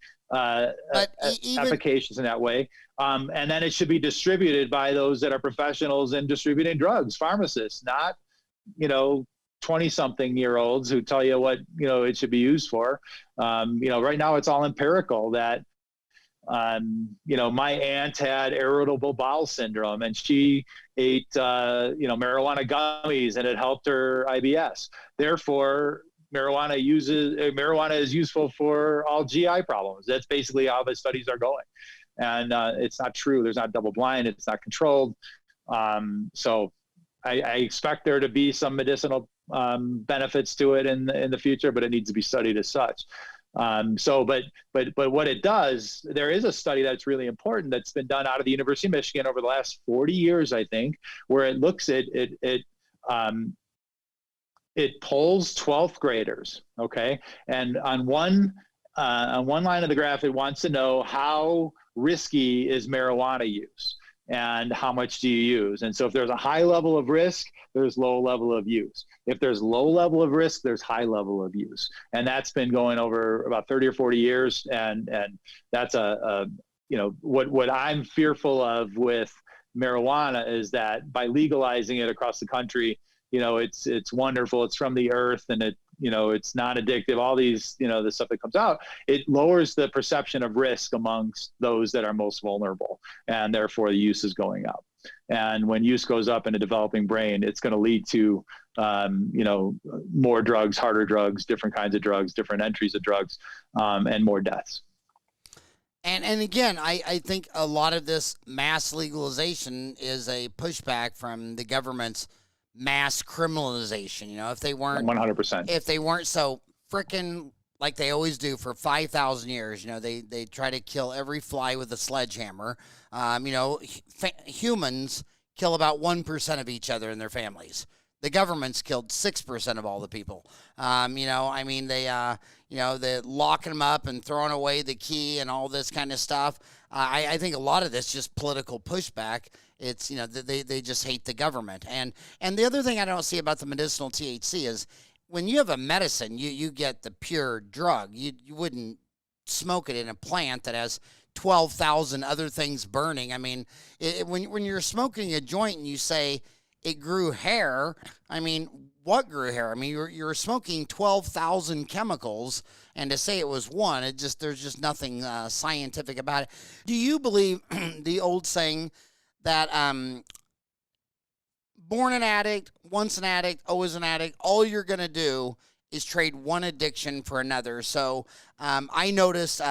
efficacious in that way. And then it should be distributed by those that are professionals in distributing drugs, pharmacists, not, you know, 20-something-year-olds who tell you what, you know, it should be used for. You know, right now it's all empirical that, you know, my aunt had irritable bowel syndrome and she ate, you know, marijuana gummies and it helped her IBS. Therefore, marijuana is useful for all GI problems. That's basically how the studies are going. And it's not true. There's not double blind. It's not controlled. So I expect there to be some medicinal benefits to it in the future, but it needs to be studied as such. But what it does, there is a study that's really important that's been done out of the University of Michigan over the last 40 years, I think, where it looks at it polls 12th graders, okay, and on one line of the graph, it wants to know how risky is marijuana use and how much do you use. And so if there's a high level of risk, there's low level of use. If there's low level of risk, there's high level of use. And that's been going over about 30 or 40 years. And that's you know, what I'm fearful of with marijuana is that by legalizing it across the country, you know, it's wonderful. It's from the earth and it, you know, it's not addictive. All these, you know, the stuff that comes out, it lowers the perception of risk amongst those that are most vulnerable. And therefore the use is going up. And when use goes up in a developing brain, it's going to lead to, you know, more drugs, harder drugs, different kinds of drugs, different entries of drugs, and more deaths. And again, I think a lot of this mass legalization is a pushback from the government's mass criminalization. You know, if they weren't 100%, if they weren't so frickin' like they always do for 5,000 years, you know, they try to kill every fly with a sledgehammer. You know, humans kill about 1% of each other and their families. The government's killed 6% of all the people. You know, I mean, you know, they're locking them up and throwing away the key and all this kind of stuff. I think a lot of this just political pushback. It's, you know, they just hate the government. And the other thing I don't see about the medicinal THC is when you have a medicine, you get the pure drug. You wouldn't smoke it in a plant that has 12,000 other things burning. I mean, when you're smoking a joint and you say it grew hair, I mean, what grew hair? I mean, you're smoking 12,000 chemicals, and to say it was one, there's just nothing scientific about it. Do you believe the old saying that born an addict, once an addict, always an addict. All you're going to do is trade one addiction for another. So I noticed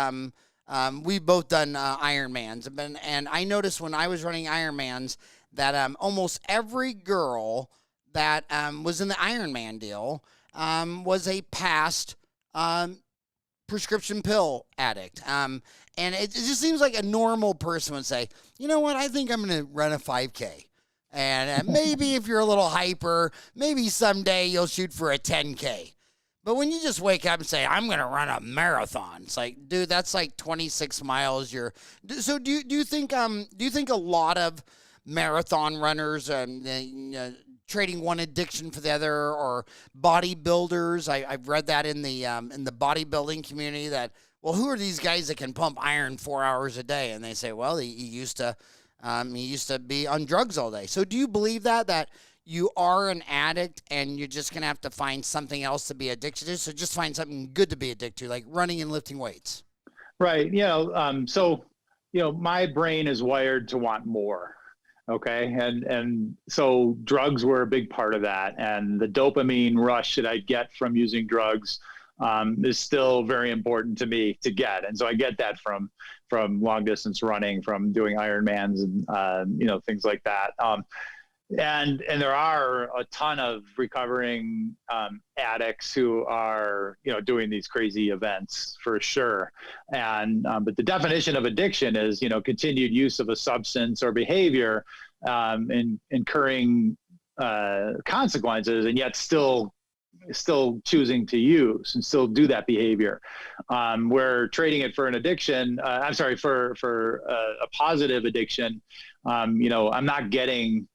we've both done Ironmans. And I noticed when I was running Ironmans that almost every girl that was in the Ironman deal was a past prescription pill addict. And it just seems like a normal person would say, you know what, I think I'm going to run a 5K. And maybe if you're a little hyper, maybe someday you'll shoot for a 10K. But when you just wake up and say, I'm going to run a marathon, it's like, dude, that's like 26 miles. So do you think a lot of marathon runners trading one addiction for the other, or bodybuilders? I've read that in the bodybuilding community that, well, who are these guys that can pump iron 4 hours a day? And they say, well, he used to be on drugs all day. So do you believe that you are an addict and you're just going to have to find something else to be addicted to? So just find something good to be addicted to, like running and lifting weights. Right. So, my brain is wired to want more. Okay. And so drugs were a big part of that. And the dopamine rush that I get from using drugs is still very important to me to get. And so I get that from long distance running, from doing Ironmans and, things like that. And there are a ton of recovering addicts who are, doing these crazy events for sure. And but the definition of addiction is, continued use of a substance or behavior and incurring consequences, and yet still choosing to use and still do that behavior. We're trading it for an addiction. For a positive addiction. I'm not getting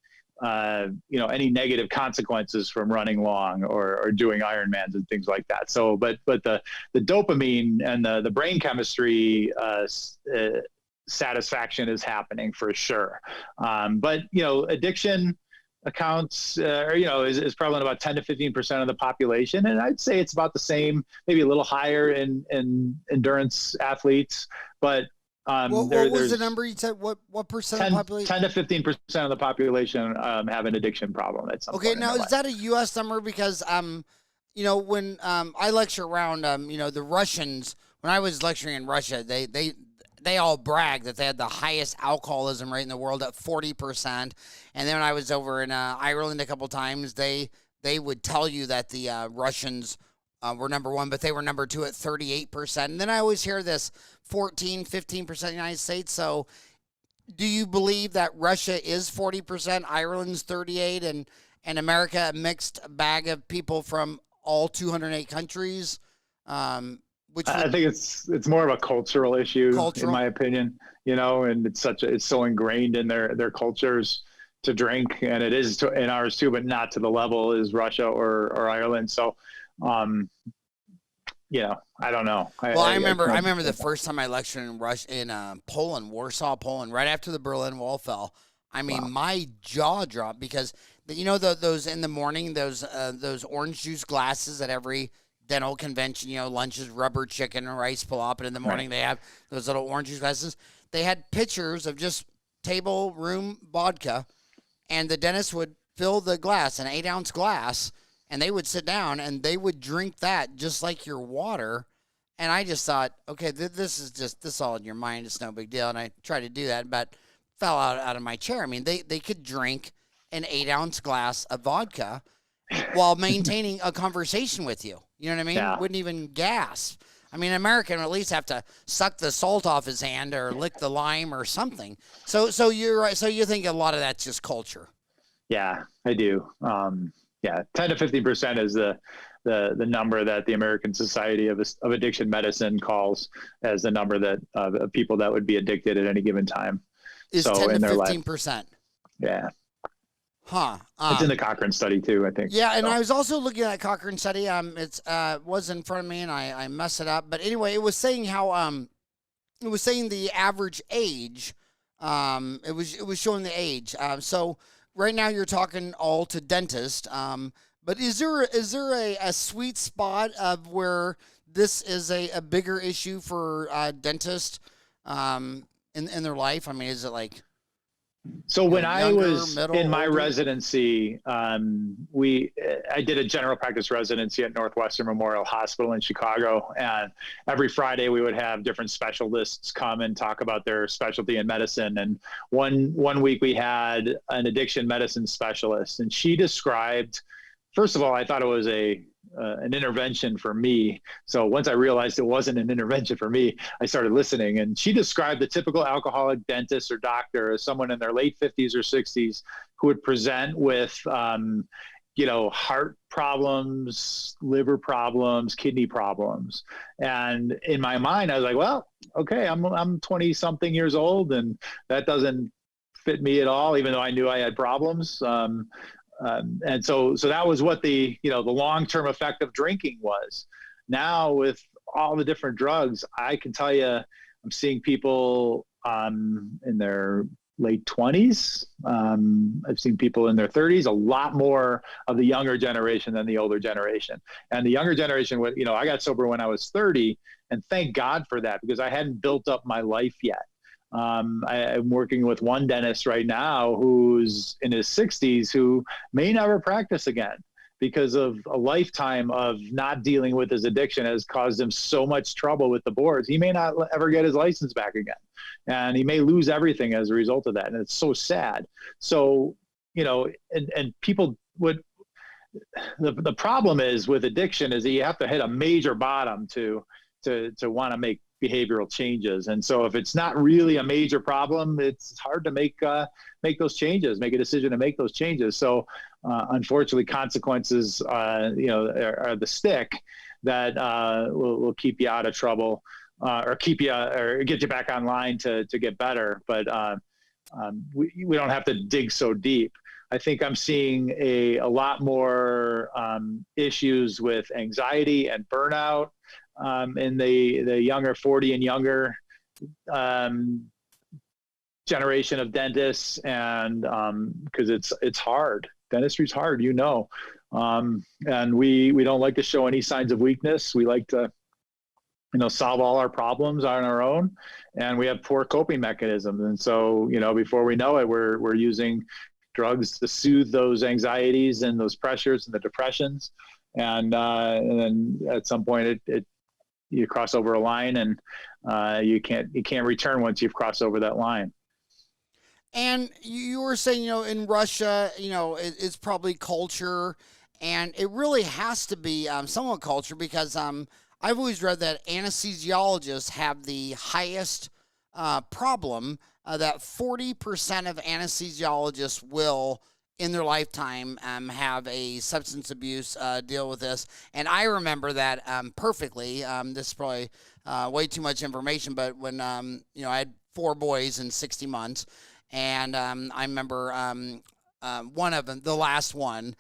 any negative consequences from running long or doing Ironmans and things like that. So, but the dopamine and the brain chemistry satisfaction is happening for sure. But addiction accounts, is prevalent about 10 to 15% of the population. And I'd say it's about the same, maybe a little higher in endurance athletes, but what was the number you said? What percent of the population? 10 to 15% of the population have an addiction problem at some point. Okay, now is that a U.S. number? Because when I lecture around, the Russians, when I was lecturing in Russia, they all brag that they had the highest alcoholism rate in the world at 40%. And then when I was over in Ireland a couple times, they would tell you that the Russians were number one, but they were number two at 38%. And then I always hear this 14, 15% United States. So do you believe that Russia is 40%, Ireland's 38%, and America a mixed bag of people from all 208 countries? I think it's more of a cultural issue, in my opinion, and it's so ingrained in their cultures to drink, and it is in ours too, but not to the level as Russia or Ireland. So, I don't know. I remember the first time I lectured in Poland, Warsaw, Poland, right after the Berlin Wall fell. I mean, wow. My jaw dropped because those in the morning, those orange juice glasses at every dental convention, lunches, rubber chicken, rice pilaf, and in the morning They have those little orange juice glasses. They had pictures of just table room vodka, and the dentist would fill the glass, an 8-ounce glass, and they would sit down and they would drink that just like your water. And I just thought, okay, this is all in your mind. It's no big deal. And I tried to do that, but fell out of my chair. I mean, they could drink an 8-ounce glass of vodka while maintaining a conversation with you. You know what I mean? Yeah. Wouldn't even gasp. I mean, an American would at least have to suck the salt off his hand or lick the lime or something. So you're right. So you think a lot of that's just culture. Yeah, I do. 10 to 15% is the number that the American Society of Addiction Medicine calls as the number that of people that would be addicted at any given time. Is 10 to 15%. Yeah. Huh. It's in the Cochrane study too, I think. Yeah, and I was also looking at that Cochrane study. It's was in front of me and I messed it up. But anyway, it was saying how it was saying the average age. It was showing the age. So right now you're talking all to dentist. But is there a sweet spot of where this is a bigger issue for dentists in their life? I mean, is it like So when I younger, was middle, in my older? residency, I did a general practice residency at Northwestern Memorial Hospital in Chicago, and every Friday we would have different specialists come and talk about their specialty in medicine. And one week we had an addiction medicine specialist, and she described. First of all, I thought it was an intervention for me. So once I realized it wasn't an intervention for me, I started listening. And she described the typical alcoholic dentist or doctor as someone in their late 50s or 60s who would present with, heart problems, liver problems, kidney problems. And in my mind, I was like, well, okay, I'm 20 something years old, and that doesn't fit me at all, even though I knew I had problems. And so that was what the long-term effect of drinking was. Now with all the different drugs, I can tell you, I'm seeing people in their late 20s. I've seen people in their 30s, a lot more of the younger generation than the older generation. And the younger generation, I got sober when I was 30, and thank God for that, because I hadn't built up my life yet. I'm working with one dentist right now who's in his 60s who may never practice again because of a lifetime of not dealing with his addiction has caused him so much trouble with the boards. He may not ever get his license back again, and he may lose everything as a result of that. And it's so sad. So, and people would, the problem is with addiction is that you have to hit a major bottom to want to make behavioral changes. And so if it's not really a major problem, it's hard to make those changes, make a decision to make those changes. So unfortunately, consequences, are the stick that will keep you out of trouble or keep you or get you back online to get better. But we don't have to dig so deep. I think I'm seeing a lot more issues with anxiety and burnout in the younger 40 and younger generation of dentists, and because it's hard. Dentistry's hard, and we don't like to show any signs of weakness. We like to solve all our problems on our own, and we have poor coping mechanisms. And so before we know it, we're using drugs to soothe those anxieties and those pressures and the depressions, and then at some point you cross over a line, and you can't return once you've crossed over that line. And you were saying, in Russia, it's probably culture, and it really has to be somewhat culture, because I've always read that anesthesiologists have the highest problem, that 40% of anesthesiologists will, in their lifetime, have a substance abuse deal with this. And I remember that perfectly. This is probably way too much information, but when I had 4 boys in 60 months, and I remember one of them, the last one,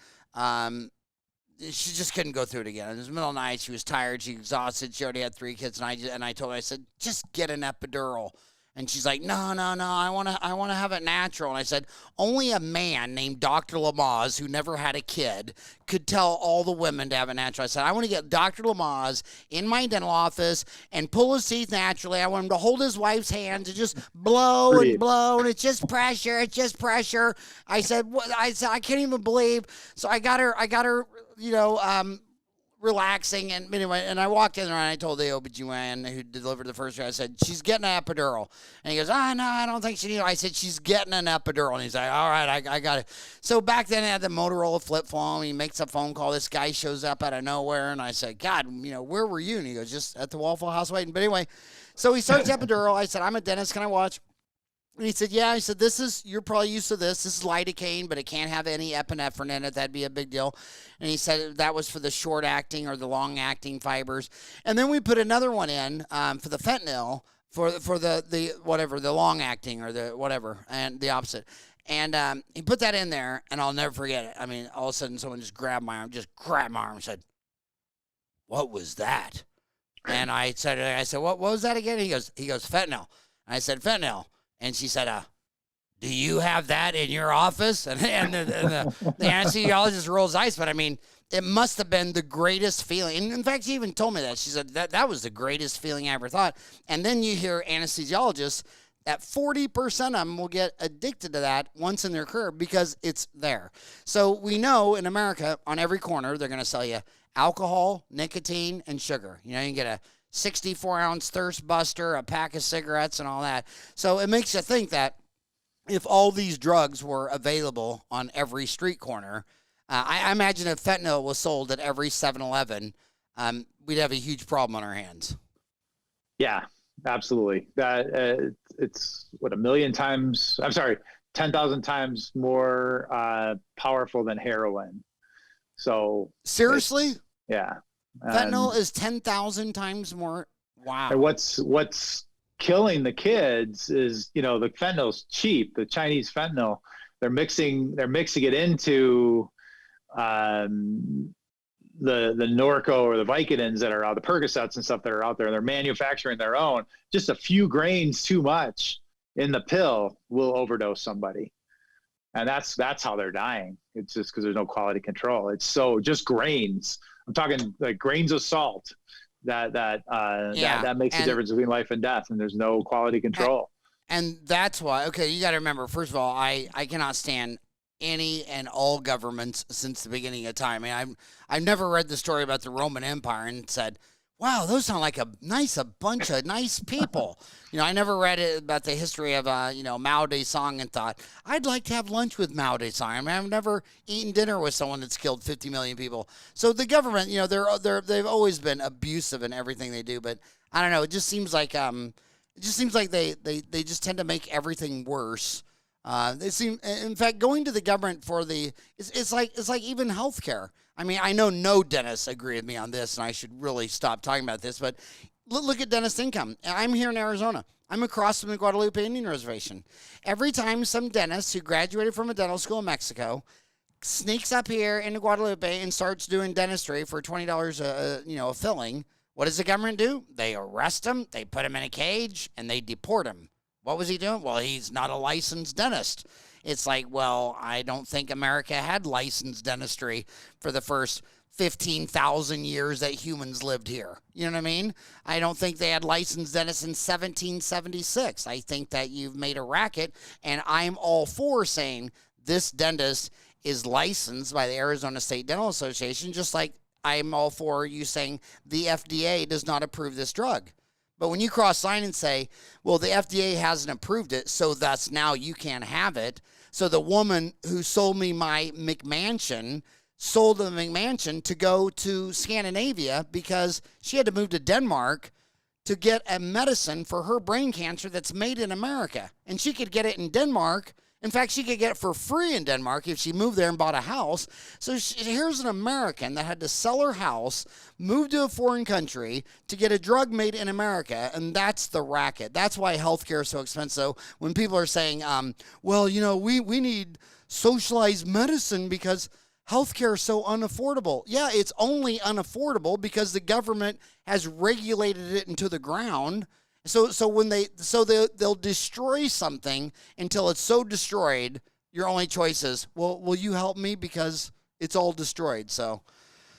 she just couldn't go through it again. It was the middle of the night. She was tired. She was exhausted. She already had 3 kids, and I told her, I said, just get an epidural. And she's like, no, I want to have it natural. And I said, only a man named Dr. Lamaze, who never had a kid, could tell all the women to have it natural. I said, I want to get Dr. Lamaze in my dental office and pull his teeth naturally. I want him to hold his wife's hand and just blow and blow, and it's just pressure. It's just pressure. I said, I can't even believe. So I got her, relaxing, and anyway, and I walked in there and I told the OBGYN who delivered the first year, I said, she's getting an epidural. And he goes, no, I don't think she needs it. I said, she's getting an epidural. And he's like, all right, I got it. So back then I had the Motorola flip phone. He makes a phone call. This guy shows up out of nowhere, and I said, God, where were you? And he goes, just at the Waffle House waiting. But anyway, so he starts epidural. I said, I'm a dentist. Can I watch? And he said, yeah. I said, you're probably used to this. This is lidocaine, but it can't have any epinephrine in it. That'd be a big deal. And he said that was for the short-acting or the long-acting fibers. And then we put another one in for the fentanyl, for the whatever, the long-acting or the whatever, and the opposite. And he put that in there, and I'll never forget it. I mean, all of a sudden someone just grabbed my arm and said, what was that? And I said, what was that again? He goes, fentanyl. I said, fentanyl. And she said, do you have that in your office? And the anesthesiologist rolls eyes, but I mean, it must have been the greatest feeling. And in fact, she even told me that. She said that was the greatest feeling I ever thought. And then you hear anesthesiologists that 40% of them will get addicted to that once in their career because it's there. So we know in America, on every corner, they're going to sell you alcohol, nicotine, and sugar. You can get a 64-ounce thirst buster, a pack of cigarettes, and all that. So it makes you think that if all these drugs were available on every street corner, I imagine if fentanyl was sold at every 7-Eleven, we'd have a huge problem on our hands. Yeah, absolutely. That it's what 10,000 times more powerful than heroin. So seriously, yeah, fentanyl is 10,000 times more. Wow. And what's killing the kids is the fentanyl's cheap. The Chinese fentanyl, they're mixing it into the Norco or the Vicodins that are out, the Percocets and stuff that are out there. They're manufacturing their own. Just a few grains too much in the pill will overdose somebody, and that's how they're dying. It's just because there's no quality control. It's so just grains. I'm talking like grains of salt that makes the difference between life and death, and there's no quality control. And that's why, okay, you got to remember, first of all, I cannot stand any and all governments since the beginning of time. I mean, I've never read the story about the Roman Empire and said, wow, those sound like a bunch of nice people. I never read it about the history of, Mao Zedong and thought, I'd like to have lunch with Mao Zedong. I mean, I've never eaten dinner with someone that's killed 50 million people. So the government, they've always been abusive in everything they do. But I don't know. It just seems like they just tend to make everything worse. They seem, in fact, going to the government for it's like even healthcare. I mean, I know no dentists agree with me on this, and I should really stop talking about this, but look at dentist income. I'm here in Arizona. I'm across from the Guadalupe Indian Reservation. Every time some dentist who graduated from a dental school in Mexico sneaks up here into Guadalupe and starts doing dentistry for $20 a filling, what does the government do? They arrest him, they put him in a cage, and they deport him. What was he doing? Well, he's not a licensed dentist. It's like, well, I don't think America had licensed dentistry for the first 15,000 years that humans lived here. You know what I mean? I don't think they had licensed dentists in 1776. I think that you've made a racket, and I'm all for saying this dentist is licensed by the Arizona State Dental Association, just like I'm all for you saying the FDA does not approve this drug. But when you cross line and say, well, the FDA hasn't approved it, so thus now you can't have it. So the woman who sold me my McMansion sold the McMansion to go to Scandinavia because she had to move to Denmark to get a medicine for her brain cancer that's made in America. And she could get it in Denmark. In fact, she could get it for free in Denmark if she moved there and bought a house. So here's an American that had to sell her house, move to a foreign country to get a drug made in America, and that's the racket. That's why healthcare is so expensive. So when people are saying, well, we need socialized medicine because healthcare is so unaffordable. Yeah, it's only unaffordable because the government has regulated it into the ground. So they'll destroy something until it's so destroyed. Your only choice is, well, will you help me because it's all destroyed? So,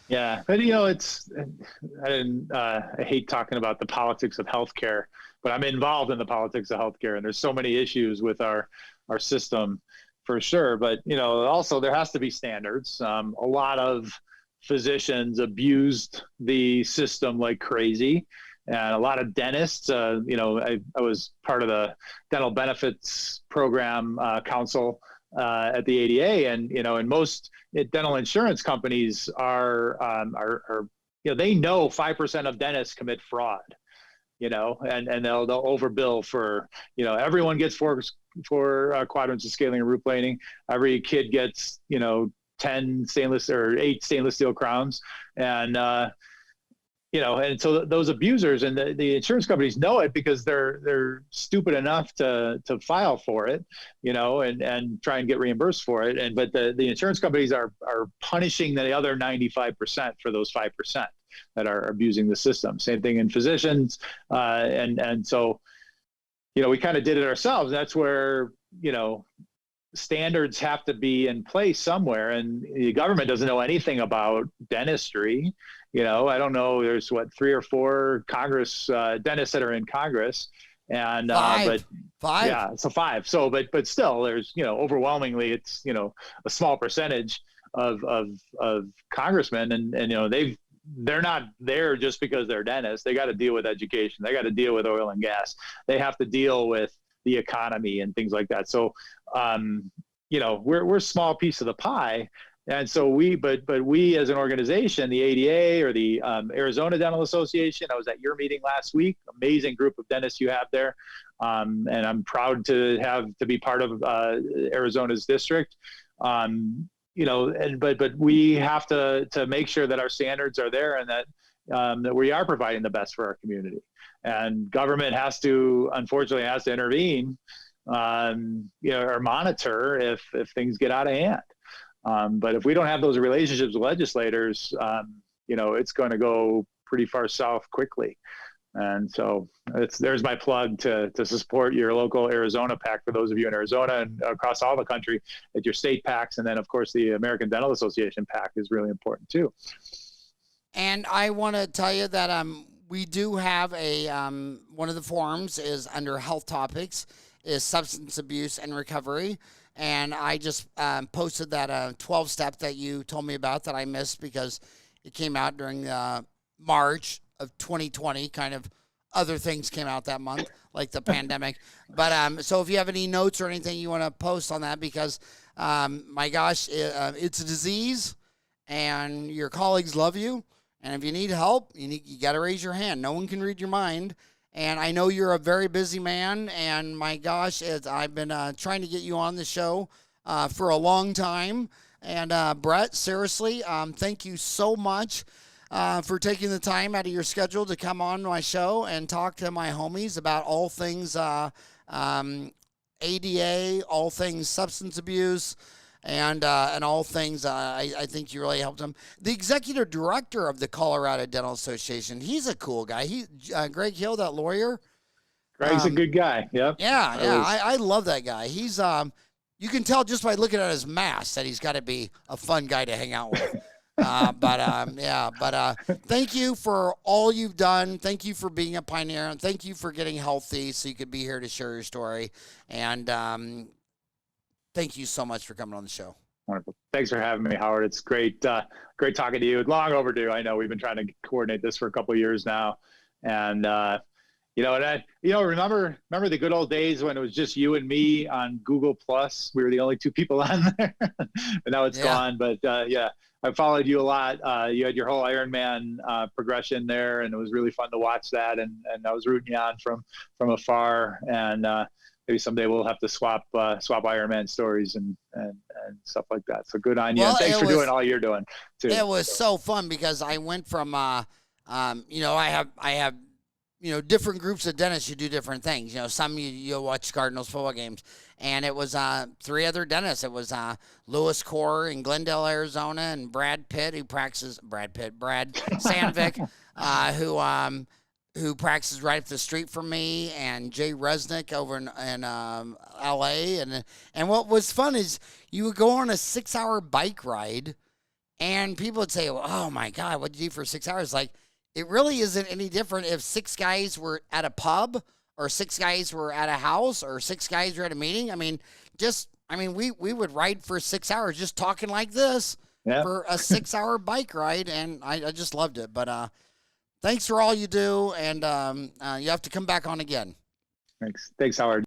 yeah, but I hate talking about the politics of healthcare, but I'm involved in the politics of healthcare, and there's so many issues with our system for sure. But also there has to be standards. A lot of physicians abused the system like crazy. And a lot of dentists, I was part of the dental benefits program council at the ADA, and most dental insurance companies are they know 5% of dentists commit fraud, and they'll overbill for everyone gets four quadrants of scaling and root planing. Every kid gets 10 stainless or 8 stainless steel crowns, and and so those abusers and the insurance companies know it because they're stupid enough to file for it, and try and get reimbursed for it. But the insurance companies are punishing the other 95% for those 5% that are abusing the system. Same thing in physicians. And so, we kind of did it ourselves. That's where, standards have to be in place somewhere, and the government doesn't know anything about dentistry. I don't know, there's 3 or 4 Congress dentists that are in Congress, And Five. yeah, so 5. So but still, there's overwhelmingly it's a small percentage of congressmen, and they're not there just because they're dentists. They got to deal with education. They got to deal with oil and gas. They have to deal with the economy and things like that. So we're a small piece of the pie. And so we as an organization, the ADA or the Arizona Dental Association, I was at your meeting last week, amazing group of dentists you have there. And I'm proud to be part of Arizona's district. But we have to make sure that our standards are there and that we are providing the best for our community. And government unfortunately has to intervene, or monitor if things get out of hand. But if we don't have those relationships with legislators, it's going to go pretty far south quickly. And so there's my plug to support your local Arizona PAC for those of you in Arizona and across all the country at your state PACs. And then, of course, the American Dental Association PAC is really important, too. And I want to tell you that we do have one of the forums is under health topics is substance abuse and recovery. And I just posted that 12-step that you told me about that I missed because it came out during March of 2020. Kind of other things came out that month, like the pandemic. But so if you have any notes or anything you want to post on that, because my gosh, it's a disease, and your colleagues love you. And if you need help, you got to raise your hand. No one can read your mind. And I know you're a very busy man, and my gosh, I've been trying to get you on the show for a long time. And Brett, seriously, thank you so much for taking the time out of your schedule to come on my show and talk to my homies about all things ADA, all things substance abuse, and all things. I think you really helped him. The executive director of the Colorado Dental Association, he's a cool guy. Greg Hill, that lawyer. Greg's a good guy. Yep. Yeah. I love that guy. He's you can tell just by looking at his mask that he's got to be a fun guy to hang out with. But thank you for all you've done. Thank you for being a pioneer, and thank you for getting healthy so you could be here to share your story. And thank you so much for coming on the show. Wonderful. Thanks for having me, Howard. It's great talking to you. Long overdue. I know we've been trying to coordinate this for a couple of years now. And, remember the good old days when it was just you and me on Google Plus? We were the only 2 people on there, but now it's gone. But I followed you a lot. You had your whole Ironman progression there, and it was really fun to watch that. And I was rooting you on from afar. And maybe someday we'll have to swap Ironman stories and stuff like that. So good on you. And thanks for doing all you're doing too. It was so fun because I went from, I have different groups of dentists who do different things. Some you'll watch Cardinals football games, and it was 3 other dentists. It was Lewis Core in Glendale, Arizona, and Brad Sandvik, who practices right up the street from me, and Jay Resnick over in L.A. And what was fun is you would go on a 6-hour bike ride, and people would say, "Oh my God, what did you do for 6 hours?" Like, it really isn't any different if 6 guys were at a pub, or 6 guys were at a house, or 6 guys were at a meeting. We would ride for 6 hours just talking like this for a 6-hour bike ride, and I just loved it. But thanks for all you do, and you have to come back on again. Thanks, Howard.